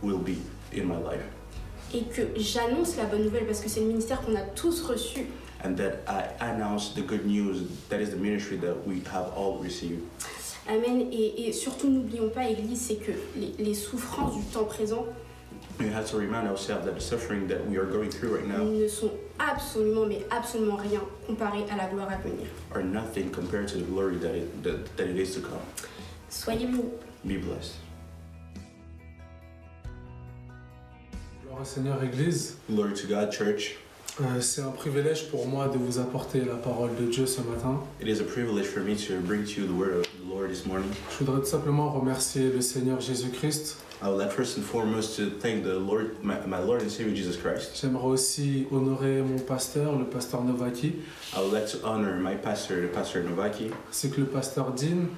will be in my life. Et que j'annonce la bonne nouvelle parce que c'est le ministère qu'on a tous reçu. And that I announce the good news, that is the ministry that we have all received. Amen. Et surtout, n'oublions pas, Église, c'est que les souffrances du temps présent We have to remind ourselves that the suffering that we are going through right now ne sont absolument, mais absolument rien comparé à la gloire à venir. are nothing compared to the glory that it is to come. Soyez bénis. Be blessed. Gloire au Seigneur, Église. Glory to God, church. C'est un privilège pour moi de vous apporter la parole de Dieu ce matin. It is a privilege for me to bring to you the word of the Lord this morning. Je voudrais tout simplement remercier le Seigneur Jésus-Christ. I would like first and foremost to thank the Lord, my Lord and Savior Jesus Christ. J'aimerais aussi honorer mon pasteur, le pasteur Novaki, I would like to honor my pastor, the Pastor Novaki, ainsi que le pasteur Dean,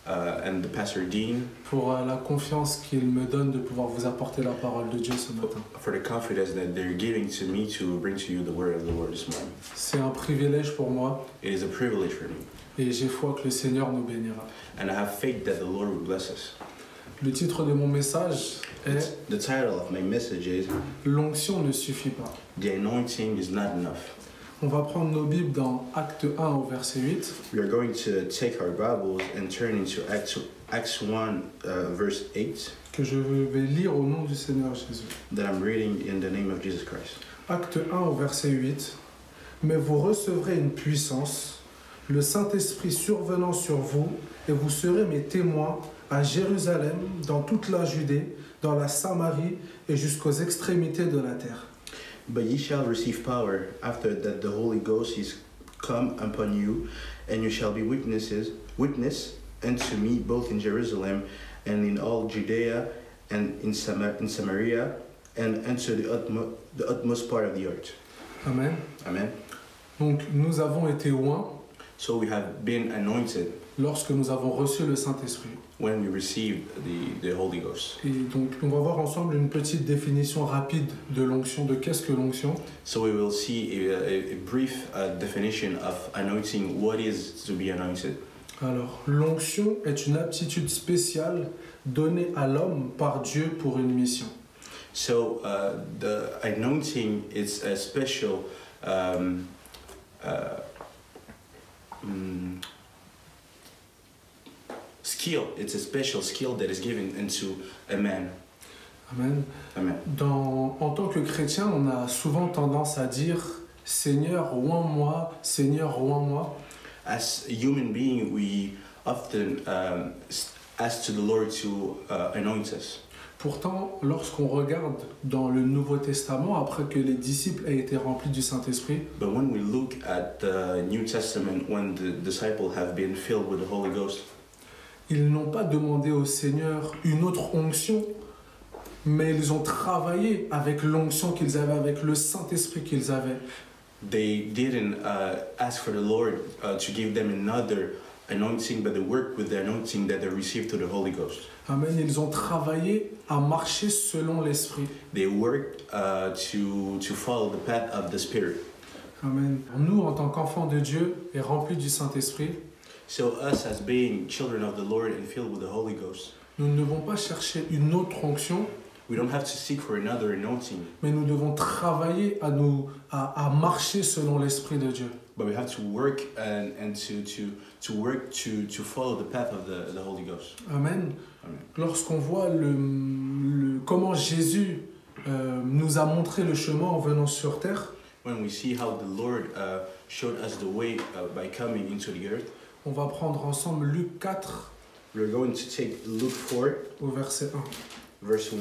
and the Pastor Dean pour la confiance qu'il me donne de pouvoir vous apporter la parole de Dieu ce matin. for the confidence that they're giving to me to bring to you the word of the Lord this morning. C'est un privilège pour moi It is a privilege for me, et j'ai foi que le Seigneur nous bénira. and I have faith that the Lord will bless us. Le titre de mon message est The title of my message is « L'onction ne suffit pas ». The Anointing is Not Enough. On va prendre nos Bibles dans Acte 1 au verset 8. We are going to take our Bibles and turn into Acts 1, verse 8, que je vais lire au nom du Seigneur Jésus. that I'm reading in the name of Jesus Christ. Acte 1 au verset 8. Mais vous recevrez une puissance, le Saint-Esprit survenant sur vous, et vous serez mes témoins à Jérusalem, dans toute la Judée, dans la Samarie et jusqu'aux extrémités de la terre. But ye shall receive power after that the Holy Ghost is come upon you, and you shall be witness unto me both in Jerusalem and in all Judea and in Samaria and unto the utmost part of the earth. Amen. Amen. Donc nous avons été oints So we have been anointed lorsque nous avons reçu le Saint-Esprit. when we received the Holy Ghost. Et donc on va voir ensemble une petite définition rapide de l'onction, de qu'est-ce que l'onction. So we will see a brief definition of anointing, what is to be anointed. Alors, l'onction est une aptitude spéciale donnée à l'homme par Dieu pour une mission. So the anointing is a special skill. It's a special skill that is given into a man. Amen. Amen. En tant que chrétien, on a souvent tendance à dire « Seigneur, oins-moi, Seigneur, oins-moi ». As a human being, we often ask to the Lord to anoint us. Pourtant, lorsqu'on regarde dans le Nouveau Testament, après que les disciples aient été remplis du Saint-Esprit, But when we look at the New Testament, when the disciples have been filled with the Holy Ghost, ils n'ont pas demandé au Seigneur une autre onction, mais ils ont travaillé avec l'onction qu'ils avaient, avec le Saint-Esprit qu'ils avaient. they didn't ask for the Lord to give them another anointing, but they worked with the anointing that they received to the Holy Ghost. Amen. Ils ont travaillé à marcher selon l'Esprit. They worked to follow the path of the Spirit. Amen. Nous, en tant qu'enfants de Dieu et remplis du Saint-Esprit, So us as being children of the Lord and filled with the Holy Ghost, nous ne devons pas chercher une autre onction, we don't have to seek for another anointing, mais nous devons travailler à marcher selon l'Esprit de Dieu. but we have to work and to work to follow the path of the Holy Ghost. Amen. Amen. Lorsqu'on voit comment Jésus nous a montré le chemin en venant sur terre, When we see how the Lord showed us the way by coming into the earth, on va prendre ensemble Luc 4 we're going to take Luke 4, au verset 1. verse 1.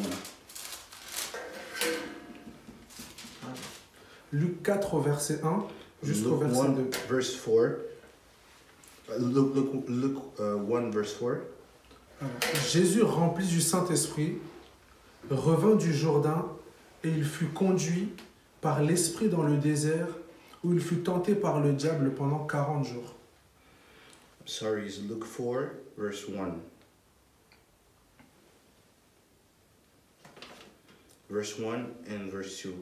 Luc 4 au verset 1 jusqu'au Luke verset 1 2. verse 4. Luke 1 verse 4. Alors, Jésus, rempli du Saint-Esprit, revint du Jourdain et il fut conduit par l'Esprit dans le désert où il fut tenté par le diable pendant 40 jours. Sorry, it's Luke 4 verse 1. Verse 1 and verse 2.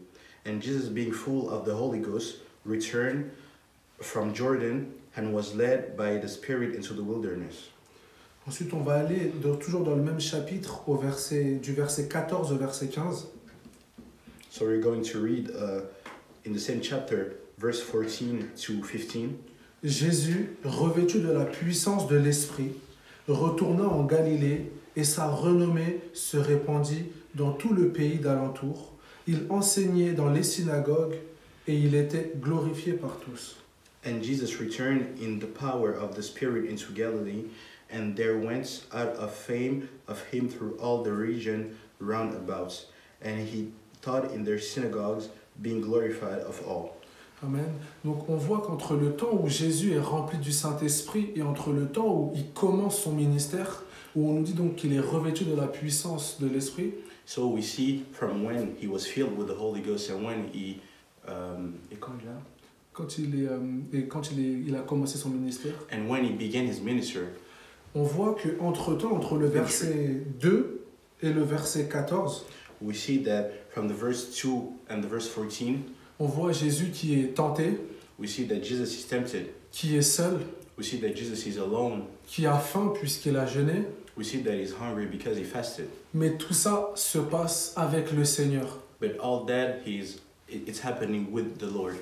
And Jesus, being full of the Holy Ghost, returned from Jordan and was led by the Spirit into the wilderness. Ensuite, on va aller toujours dans le même chapitre du verset 14 au verset 15. So we're going to read in the same chapter, verse 14 to 15. Jésus, revêtu de la puissance de l'Esprit, retourna en Galilée et sa renommée se répandit dans tout le pays d'alentour. Il enseignait dans les synagogues et il était glorifié par tous. And Jesus returned in the power of the Spirit into Galilee, and there went out a fame of him through all the region round about. And he taught in their synagogues, being glorified of all. Amen. Donc on voit qu'entre le temps où Jésus est rempli du Saint-Esprit et entre le temps où il commence son ministère, où on nous dit donc qu'il est revêtu de la puissance de l'Esprit, So we see from when he was filled with the Holy Ghost and when he il a commencé son ministère, and when he began his ministry, on voit qu'entre-temps, entre le verset 2 et le verset 14, we see that from the verse 2 and the verse 14, on voit Jésus qui est tenté, we see that Jesus is tempted. qui est seul, We see that Jesus is alone. qui a faim puisqu'il a jeûné, We see that he's hungry because he fasted. mais tout ça se passe avec le Seigneur. But all that it's happening with the Lord.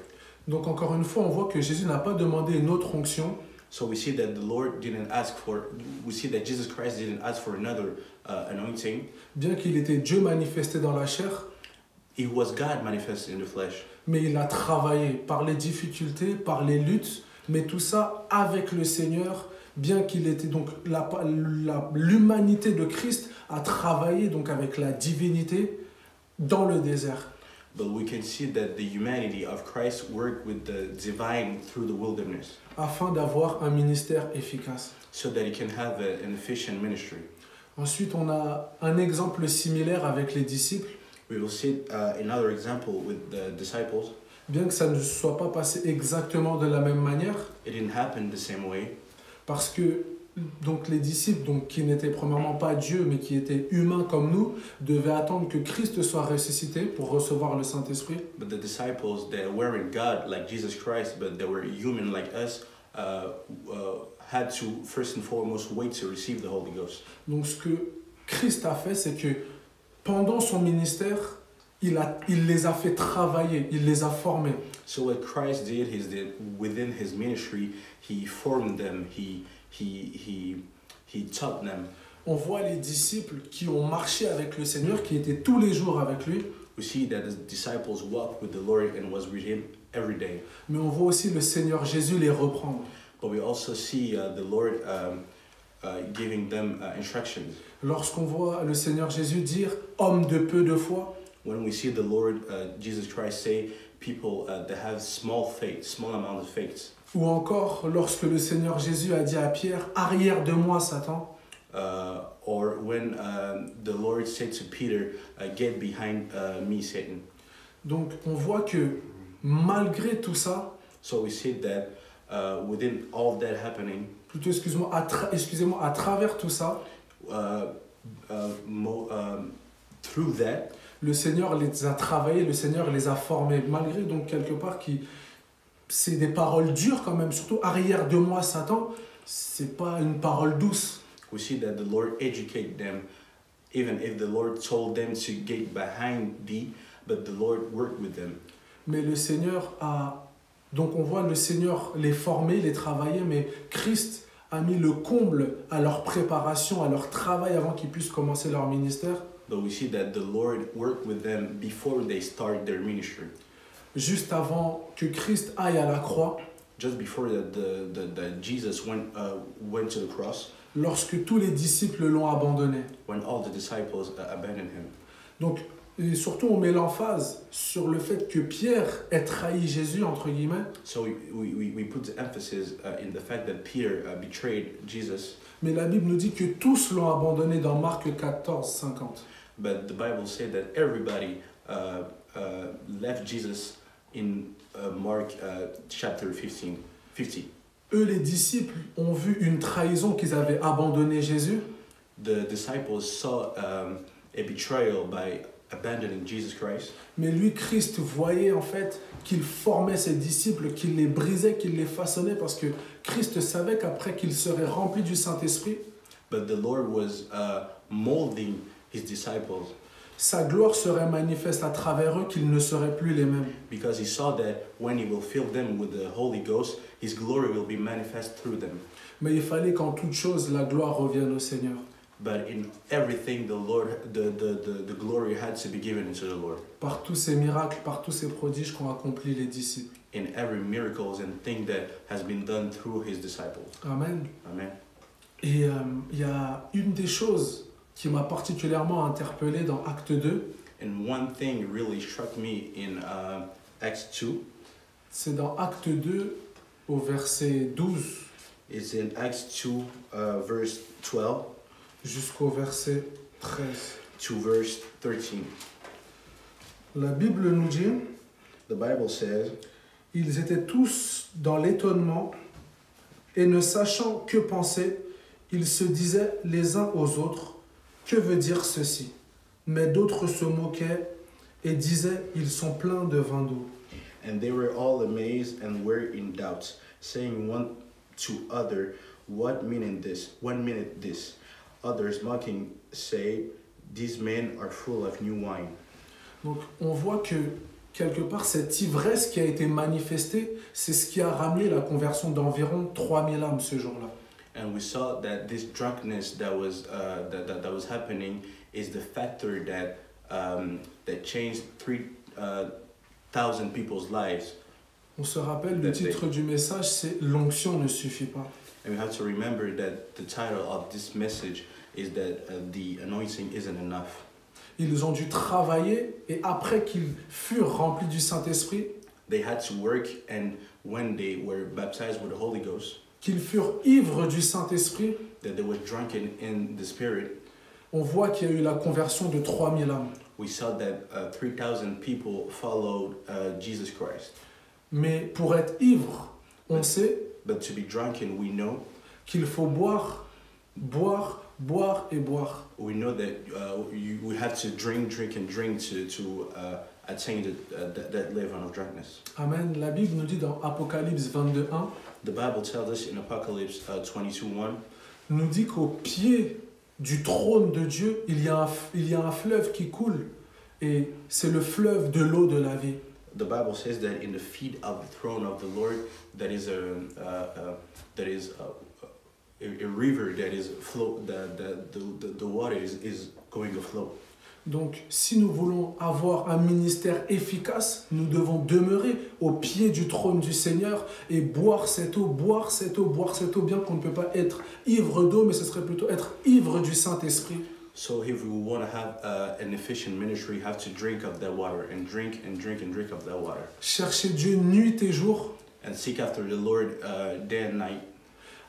Donc encore une fois, on voit que Jésus n'a pas demandé une autre onction, So we see that the Lord didn't ask for. We see that Jesus Christ didn't ask for another anointing. bien qu'il était Dieu manifesté dans la chair, He was God manifested in the flesh. mais il a travaillé par les difficultés, par les luttes, mais tout ça avec le Seigneur, bien qu'il était donc l'humanité de Christ a travaillé donc avec la divinité dans le désert. But we can see that the humanity of Christ worked with the divine through the wilderness, Afin d'avoir un ministère efficace. so that he can have an efficient ministry. Ensuite, on a un exemple similaire avec les disciples, We will see another example with the disciples. bien que ça ne soit pas passé exactement de la même manière, It didn't happen the same way, parce que donc les disciples, donc, qui n'étaient premièrement pas Dieu, mais qui étaient humains comme nous, devaient attendre que Christ soit ressuscité pour recevoir le Saint-Esprit. but the disciples that weren't God like Jesus Christ, but they were human like us, had to first and foremost wait to receive the Holy Ghost. Donc ce que Christ a fait, c'est que pendant son ministère, il les a fait travailler, il les a formés. So what Christ did is that within his ministry, he formed them, he taught them. On voit les disciples qui ont marché avec le Seigneur, qui étaient tous les jours avec lui, We see that the disciples walked with the Lord and was with him every day. mais on voit aussi le Seigneur Jésus les reprendre. But we also see the Lord giving them instructions. Lorsqu'on voit le Seigneur Jésus dire « homme de peu de foi », When we see the Lord Jesus Christ say, people that have small faith, small amount of faith. ou encore lorsque le Seigneur Jésus a dit à Pierre « arrière de moi, Satan », Or when the Lord said to Peter, get behind me, Satan. donc on voit que malgré tout ça, So we see that within all that happening, plutôt excusez-moi, à travers tout ça, through that, le Seigneur les a travaillés, le Seigneur les a formés, malgré donc quelque part c'est des paroles dures quand même, surtout arrière de moi Satan, c'est pas une parole douce. we see that the Lord educated them, even if the Lord told them to get behind thee, but the Lord worked with them. Mais le Seigneur donc on voit le Seigneur les former, les travailler, mais Christ a mis le comble à leur préparation, à leur travail avant qu'ils puissent commencer leur ministère. But we see that the Lord worked with them before they started their ministry. Juste avant que Christ aille à la croix, Just before that, Jesus went to the cross, lorsque tous les disciples l'ont abandonné. when all the disciples abandoned him. Donc, et surtout, on met l'emphase sur le fait que Pierre ait trahi Jésus, entre guillemets. So we put the emphasis in the fact that Peter betrayed Jesus, Mais la Bible nous dit que tous l'ont abandonné dans Marc 14, 50. but the Bible said that everybody left Jesus in Mark chapter 50. Eux, les disciples, ont vu une trahison qu'ils avaient abandonné Jésus. The disciples saw a betrayal by abandoning Jesus Christ. Mais lui, Christ, voyait en fait qu'il formait ses disciples, qu'il les brisait, qu'il les façonnait, parce que Christ savait qu'après qu'il serait rempli du Saint-Esprit, But the Lord was molding his disciples sa gloire serait manifeste à travers eux, qu'ils ne seraient plus les mêmes. because he saw that when he will fill them with the Holy Ghost, his glory will be manifest through them. Mais il fallait qu'en toute chose, la gloire revienne au Seigneur. But in everything, the glory had to be given into the Lord. Par tous ces miracles, par tous ces prodiges qu'ont accomplis les disciples. In every miracles and thing that has been done through his disciples. Amen. Amen. Et il y a une des choses qui m'a particulièrement interpellé dans Acte 2, And one thing really struck me in Acts 2. c'est dans Acte 2 au verset 12 It's in Acts 2, verse 12 jusqu'au verset 13. to verse 13. La Bible nous dit, The Bible says, ils étaient tous dans l'étonnement et ne sachant que penser, ils se disaient les uns aux autres, que veut dire ceci? Mais d'autres se moquaient et disaient, ils sont pleins de vin doux. and they were all amazed and were in doubt, saying one to other, What meaneth this? What meaneth this? Others mocking say, These men are full of new wine. Donc on voit que quelque part cette ivresse qui a été manifestée, c'est ce qui a ramené la conversion d'environ 3000 âmes ce jour-là. And we saw that this drunkenness that was that was happening is the factor that that changed 3,000 people's lives. On se rappelle, le titre du message, c'est « L'onction ne suffit pas ». And we have to remember that the title of this message is that the anointing isn't enough. Ils ont dû travailler et après qu'ils furent remplis du Saint-Esprit, They had to work, and when they were baptized with the Holy Ghost, qu'ils furent ivres du Saint-Esprit, that they were drunken in the Spirit, on voit qu'il y a eu la conversion de 3000 âmes. we saw that 3,000 people followed Jesus Christ. Mais pour être ivre, on sait But to be drunken, we know qu'il faut boire, boire, boire et boire. we know that we have to drink to attain that level of drunkenness. Amen. La Bible nous dit dans Apocalypse 22:1, The Bible tells us in Apocalypse 22:1 nous dit qu'au pied du trône de Dieu, il y a un fleuve qui coule et c'est le fleuve de l'eau de la vie. the Bible says that in the feet of the throne of the Lord, that is a river that is flow. The water is going to flow. Donc, si nous voulons avoir un ministère efficace, nous devons demeurer au pied du trône du Seigneur et boire cette eau, boire cette eau, boire cette eau, bien qu'on ne peut pas être ivre d'eau, mais ce serait plutôt être ivre du Saint-Esprit. So if we want to have an efficient ministry, you have to drink of that water and drink and drink and drink of that water. Chercher Dieu nuit et jour, And seek after the Lord day and night.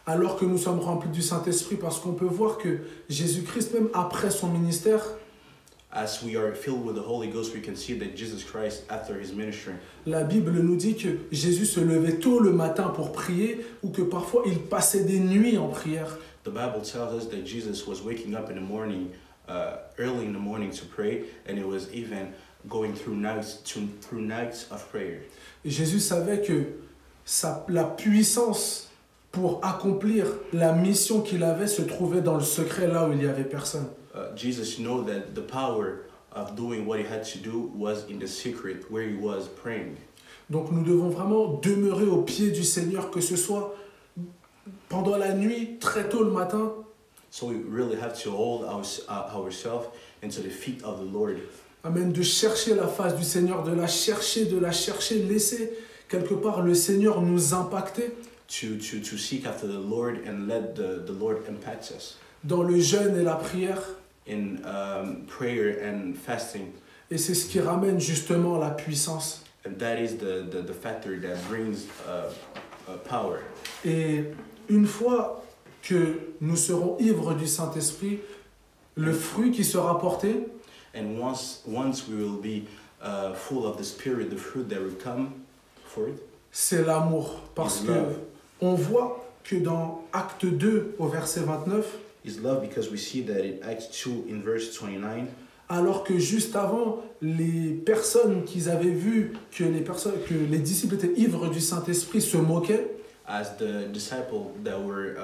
alors que nous sommes remplis du Saint-Esprit, parce qu'on peut voir que Jésus-Christ, même après son ministère, As we are filled with the Holy Ghost, we can see that Jesus Christ, after his ministry, la Bible nous dit que Jésus se levait tôt le matin pour prier ou que parfois il passait des nuits en prière. the Bible tells us that Jesus was waking up in the morning, early in the morning to pray, and it was even going through nights of prayer. Et Jésus savait que la puissance pour accomplir la mission qu'il avait se trouvait dans le secret, là où il n'y avait personne. Jesus knew that the power of doing what he had to do was in the secret where he was praying. Donc nous devons vraiment demeurer au pied du Seigneur, que ce soit pendant la nuit, très tôt le matin, So we really have to hold ourselves into the feet of the Lord. amen, de chercher la face du Seigneur, de la chercher, laisser quelque part le Seigneur nous impacter. to seek after the Lord and let the Lord impact us dans le jeûne et la prière. in prayer and fasting. Et c'est ce qui ramène justement la puissance. And that is the factor that brings power. Et une fois que nous serons ivres du Saint-Esprit, le fruit qui sera porté, And once we will be full of the Spirit, the fruit that will come forth c'est l'amour. Parce is que love. on voit que dans Acte 2 au verset 29, Is love, because we see that in Acts 2 in verse 29, alors que juste avant, les personnes qu'ils avaient vues, que les disciples étaient ivres du Saint-Esprit se moquaient, as the disciple that were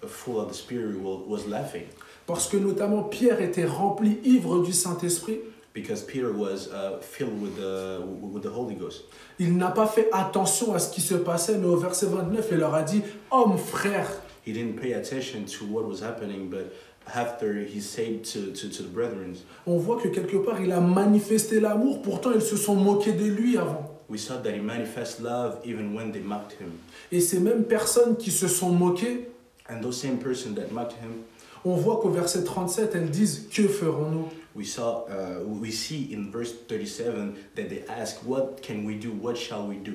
full of the Spirit was laughing, parce que notamment Pierre était rempli ivre du Saint-Esprit, because Peter was filled with the Holy Ghost. il n'a pas fait attention à ce qui se passait, mais au verset 29, il leur a dit « Hommes, frères !» He didn't pay attention to what was happening, but after he said to the brethren, On voit que quelque part, il a manifesté l'amour, pourtant ils se sont moqués de lui avant. we saw that he manifests love even when they mocked him. Et ces mêmes personnes qui se sont moquées, And those same person that mocked him, on voit qu'au verset 37, elles disent « Que ferons-nous » we see in verse 37 that they ask, what can we do? What shall we do?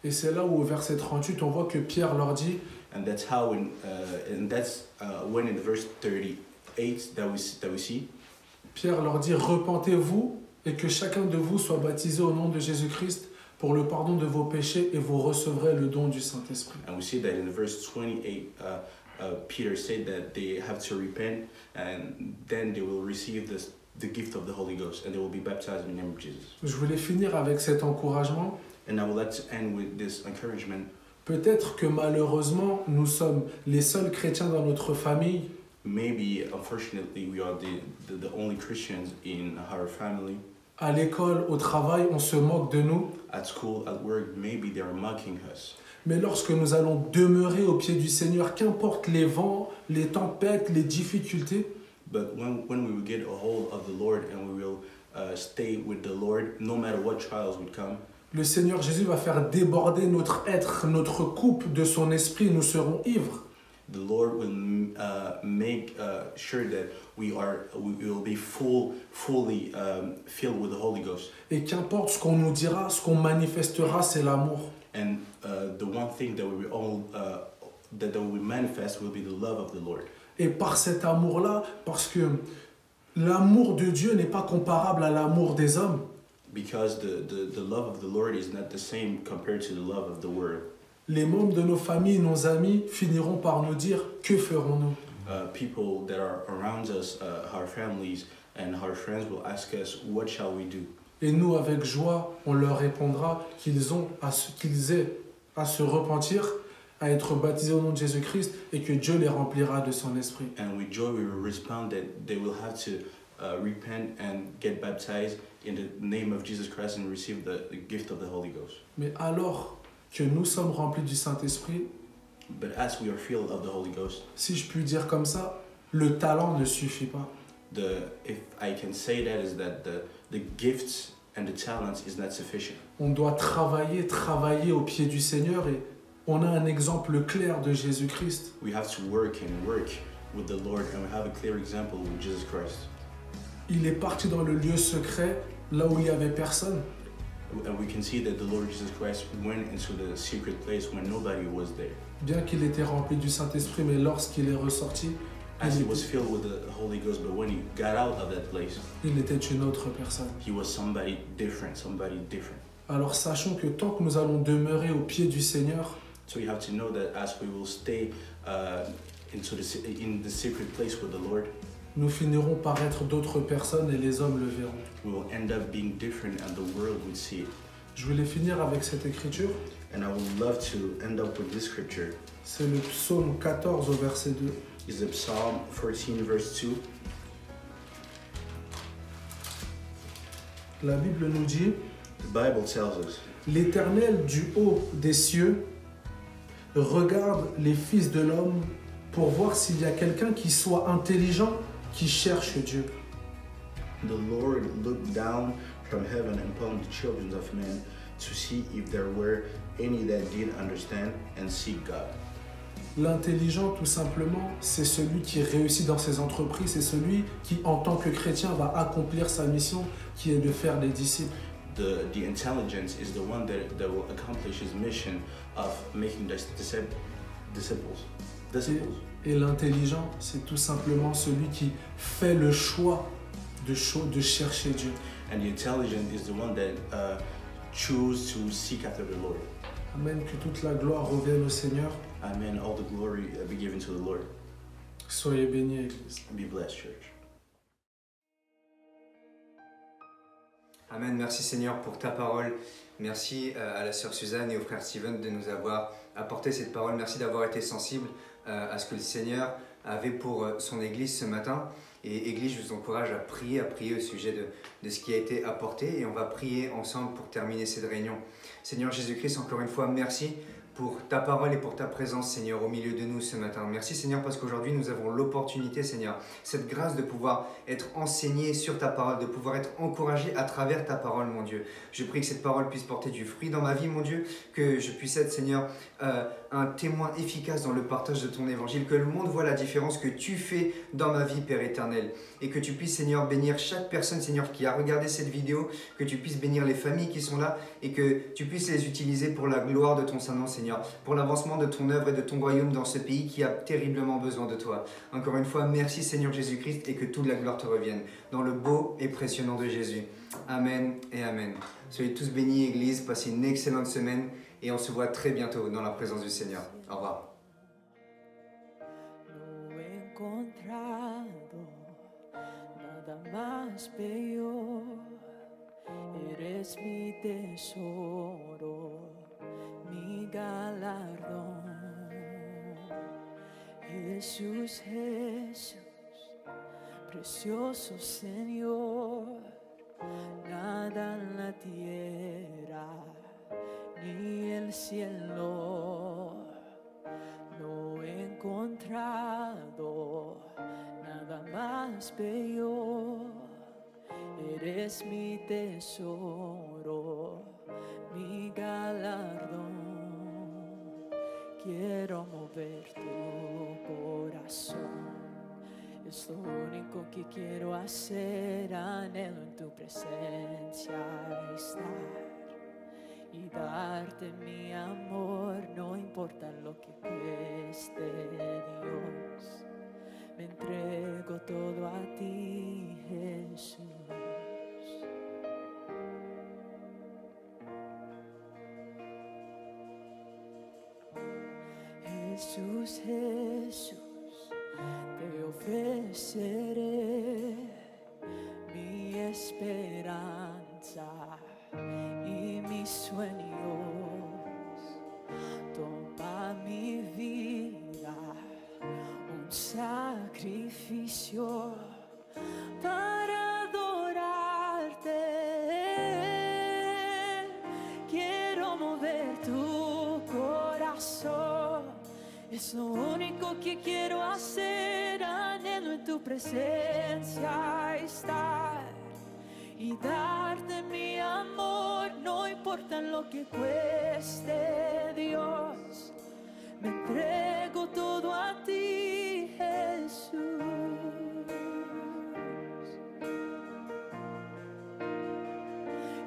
Et c'est là où au verset 38, on voit que Pierre leur dit And that's how when in verse 38 that we see, Pierre leur dit « Repentez-vous et que chacun de vous soit baptisé au nom de Jésus-Christ pour le pardon de vos péchés et vous recevrez le don du Saint-Esprit. and we see that in verse 28, Peter said that they have to repent, and then they will receive the gift of the Holy Ghost, and they will be baptized in the name of Jesus. » Je voulais finir avec cet encouragement. And I would like to end with this encouragement. Peut-être que malheureusement, nous sommes les seuls chrétiens dans notre famille Maybe, unfortunately, we are the only Christians in our family. à l'école, au travail, on se moque de nous. At school, at work, maybe they are mocking us. Mais lorsque nous allons demeurer au pied du Seigneur, qu'importe les vents, les tempêtes, les difficultés, But when we will get a hold of the Lord and we will stay with the Lord, no matter what trials would come, le Seigneur Jésus va faire déborder notre être, notre coupe de son esprit, nous serons ivres. the Lord will make sure that we will be fully filled with the Holy Ghost. Et qu'importe ce qu'on nous dira, ce qu'on manifestera, c'est l'amour. And the one thing that we all that we manifest will be the love of the Lord. Et par cet amour-là, parce que l'amour de Dieu n'est pas comparable à l'amour des hommes. Because the love of the Lord is not the same compared to the love of the world. Les membres de nos familles, nos amis, finiront par nous dire « Que ferons-nous » People that are around us, our families and our friends will ask us, what shall we do? Et nous, avec joie, on leur répondra qu'ils aient à se repentir, à être baptisés au nom de Jésus-Christ et que Dieu les remplira de son esprit. And with joy we will respond that they will have to repent and get baptized in the name of Jesus Christ and receive the gift of the Holy Ghost. Mais alors que nous sommes remplis du Saint-Esprit, But as we are filled of the Holy Ghost, si je puis dire comme ça, le talent ne suffit pas. if I can say that, is that the gifts and the talents is not sufficient. On doit travailler au pied du Seigneur et on a un exemple clair de Jésus-Christ. We have to work with the Lord, and we have a clear example with Jesus Christ. Il est parti dans le lieu secret, là où il n'y avait personne. And we can see that the Lord Jesus Christ went into the secret place when nobody was there. Bien qu'il était rempli du Saint-Esprit, mais lorsqu'il est ressorti, As he was filled with the Holy Ghost, but when he got out of that place, il était une autre personne. he was somebody different. Alors sachons que tant que nous allons demeurer au pied du Seigneur, So you have to know that as we will stay in the secret place with the Lord, nous finirons par être d'autres personnes et les hommes le verront. we will end up being different and the world will see it. Je voulais finir avec cette écriture. And I would love to end up with this scripture. C'est le psaume 14 au verset 2. It's the Psalm 14 verse 2. La Bible nous dit The Bible tells us, l'Éternel du haut des cieux regarde les fils de l'homme pour voir s'il y a quelqu'un qui soit intelligent, qui cherche Dieu. the Lord looked down from heaven upon the children of men to see if there were any that did understand and seek God. L'intelligent, tout simplement, c'est celui qui réussit dans ses entreprises, c'est celui qui, en tant que chrétien, va accomplir sa mission, qui est de faire des disciples. The intelligence is the one that will accomplish his mission of making disciples. Et l'intelligent, c'est tout simplement celui qui fait le choix de chercher Dieu. And the intelligent is the one that choose to seek after the Lord. Amen, que toute la gloire revienne au Seigneur. Amen. All the glory be given to the Lord. Soyez bénis, Église. Be blessed, church. Amen. Merci Seigneur pour ta parole. Merci à la sœur Suzanne et au frère Steven de nous avoir apporté cette parole. Merci d'avoir été sensible à ce que le Seigneur avait pour son Église ce matin. Et Église, je vous encourage à prier au sujet de ce qui a été apporté. Et on va prier ensemble pour terminer cette réunion. Seigneur Jésus-Christ, encore une fois, merci pour ta parole et pour ta présence, Seigneur, au milieu de nous ce matin. Merci, Seigneur, parce qu'aujourd'hui, nous avons l'opportunité, Seigneur, cette grâce de pouvoir être enseigné sur ta parole, de pouvoir être encouragé à travers ta parole, mon Dieu. Je prie que cette parole puisse porter du fruit dans ma vie, mon Dieu, que je puisse être, Seigneur, un témoin efficace dans le partage de ton évangile, que le monde voit la différence que tu fais dans ma vie, Père éternel, et que tu puisses, Seigneur, bénir chaque personne, Seigneur, qui a regardé cette vidéo, que tu puisses bénir les familles qui sont là, et que tu puisses les utiliser pour la gloire de ton Saint-Nom, Seigneur, pour l'avancement de ton œuvre et de ton royaume dans ce pays qui a terriblement besoin de toi. Encore une fois, merci Seigneur Jésus-Christ et que toute la gloire te revienne. Dans le beau et précieux nom de Jésus. Amen et Amen. Soyez tous bénis, Église. Passez une excellente semaine et on se voit très bientôt dans la présence du Seigneur. Au revoir. Eres mi tesoro, mi galardón. Jesús, Jesús, precioso Señor, nada en la tierra ni el cielo no he encontrado nada más bello. Eres mi tesoro, mi galardón. Quiero mover tu corazón. Es lo único que quiero hacer. Anhelo en tu presencia estar y darte mi amor. No importa lo que cueste, Dios. Me entrego todo a ti, Jesús. Jesús, Jesús, te ofreceré mi esperanza y mis sueños. Toma mi vida, un sacrificio para adorarte. Quiero mover tu corazón. Es lo único que quiero hacer. Anhelo en tu presencia estar y darte mi amor. No importa lo que cueste, Dios. Me entrego todo a ti, Jesús.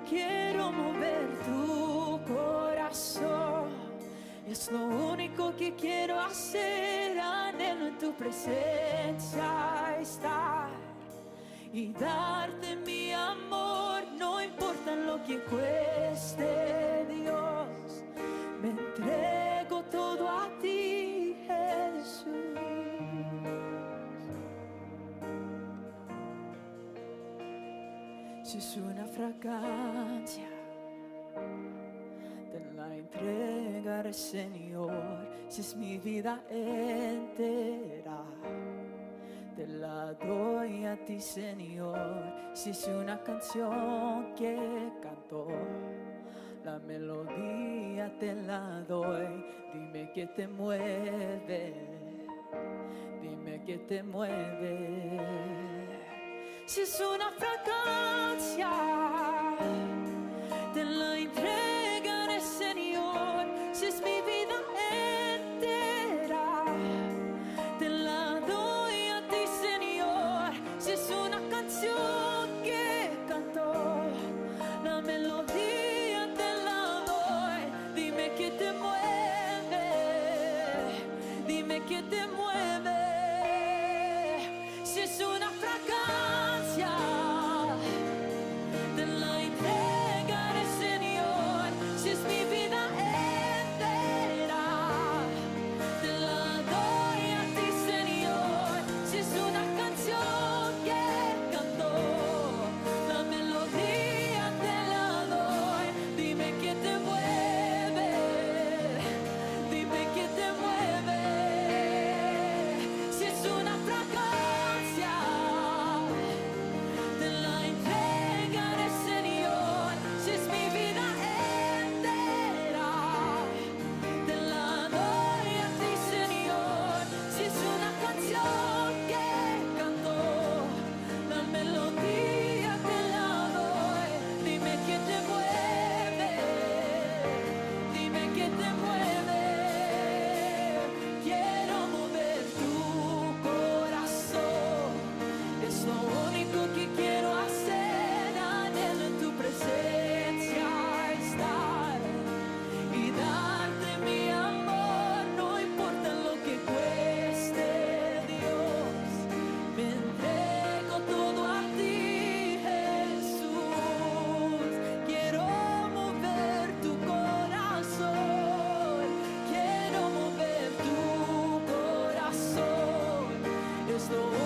Quiero mover tu corazón. Es lo único que quiero hacer. Anhelo en tu presencia estar y darte mi amor. No importa lo que cueste, Dios. Me entrego todo a ti, Jesús. Si es una fragancia, te la entregaré, Señor. Si es mi vida entera, te la doy a ti, Señor. Si es una canción que canto, la melodía te la doy. Dime qué te mueve, dime qué te mueve. Si es una fragancia, te la entrego.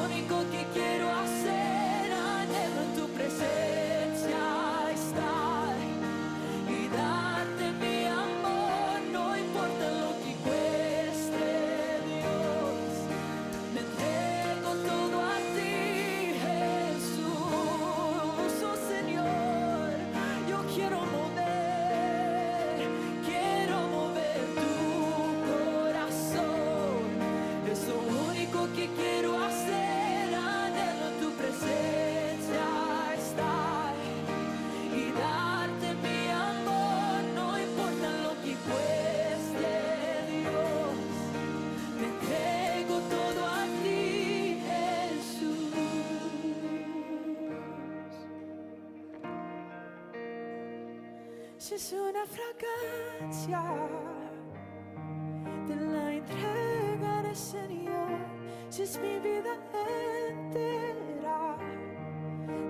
único que quiero hacer, anhelo en tu presencia estar y darte mi amor, no importa lo que cueste, Dios. Me entrego todo a ti, Jesús, oh Señor. Yo quiero mover tu corazón. Es lo único que quiero hacer, anhelo en tu presencia estar y darte mi amor, no importa lo que cueste, Dios. Me entrego todo a ti, Jesús. Si es una fragancia, te la entregaré, Señor. Si es mi vida entera,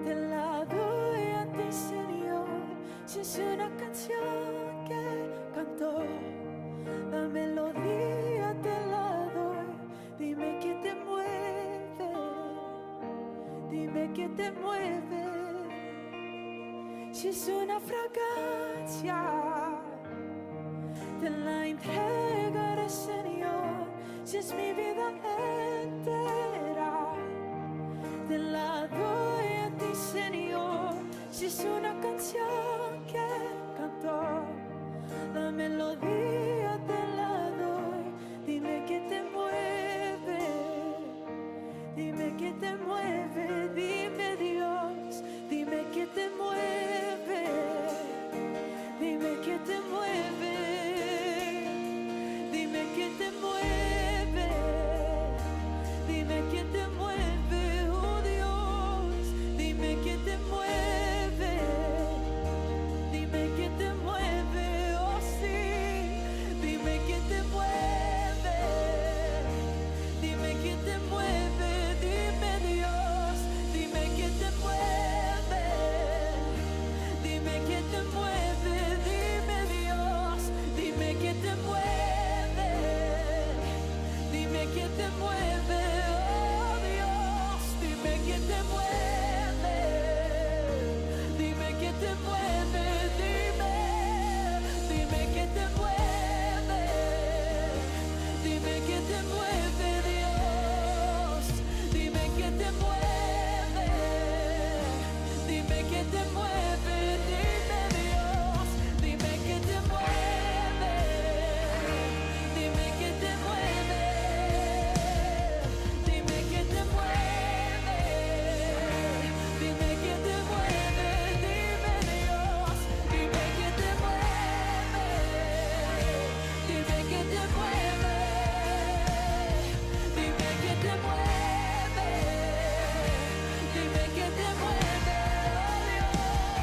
te la doy a ti, Señor. Si es una canción que canto, la melodía te la doy. Dime qué te mueve, dime qué te mueve. Si es una fragancia, te la entregaré, Señor. Si es mi vida entera, te la doy a ti, Señor. Si es una canción que canto, la melodía te la doy. Dime qué te mueve, dime qué te mueve, dime Dios, dime qué te mueve, dime qué te mueve, dime qué te mueve, dime qué te mueve, oh Dios, dime qué te mueve, dime qué te mueve, oh sí, dime qué te mueve, dime qué te mueve, dime Dios, dime qué te mueve, dime qué te mueve, dime Dios, dime qué te mueve, dime qué te mueve, oh Dios, dime qué te mueve, dime qué te mueve, dime qué te mueve, dime qué te mueve, Dios, dime qué te mueve, dime qué te mueve, dime Dios, dime qué te mueve, dime qué te mueve, dime qué te mueve, dime qué te mueve, dime Dios, dime qué te mueve, dime qué te mueve, dime qué te mueve, dime qué te mueve, oh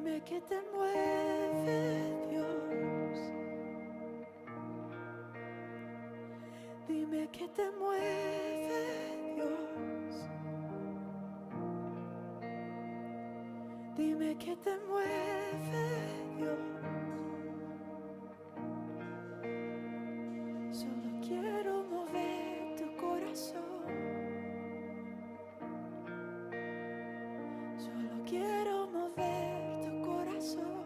Dime que te mueve, Dios. Dime que te mueve, Dios. Dime que te mueve, Dios. Solo quiero mover tu corazón. Solo quiero mover tu corazón.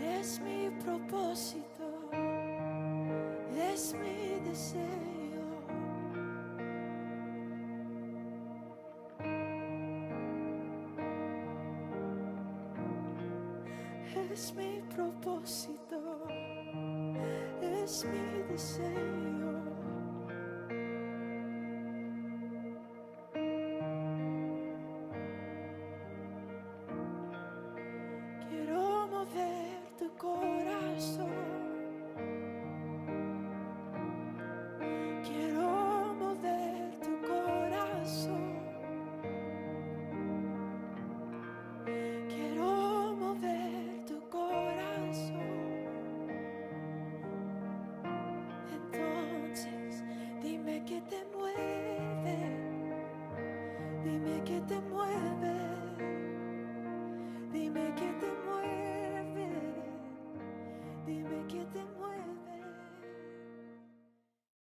Es mi propósito, es mi deseo. Es mi propósito, es mi deseo. Quiero mover tu corazón. Quiero mover tu corazón. Quiero mover tu corazón. Entonces, dime que te mueve. Dime que te mueve. Dime que te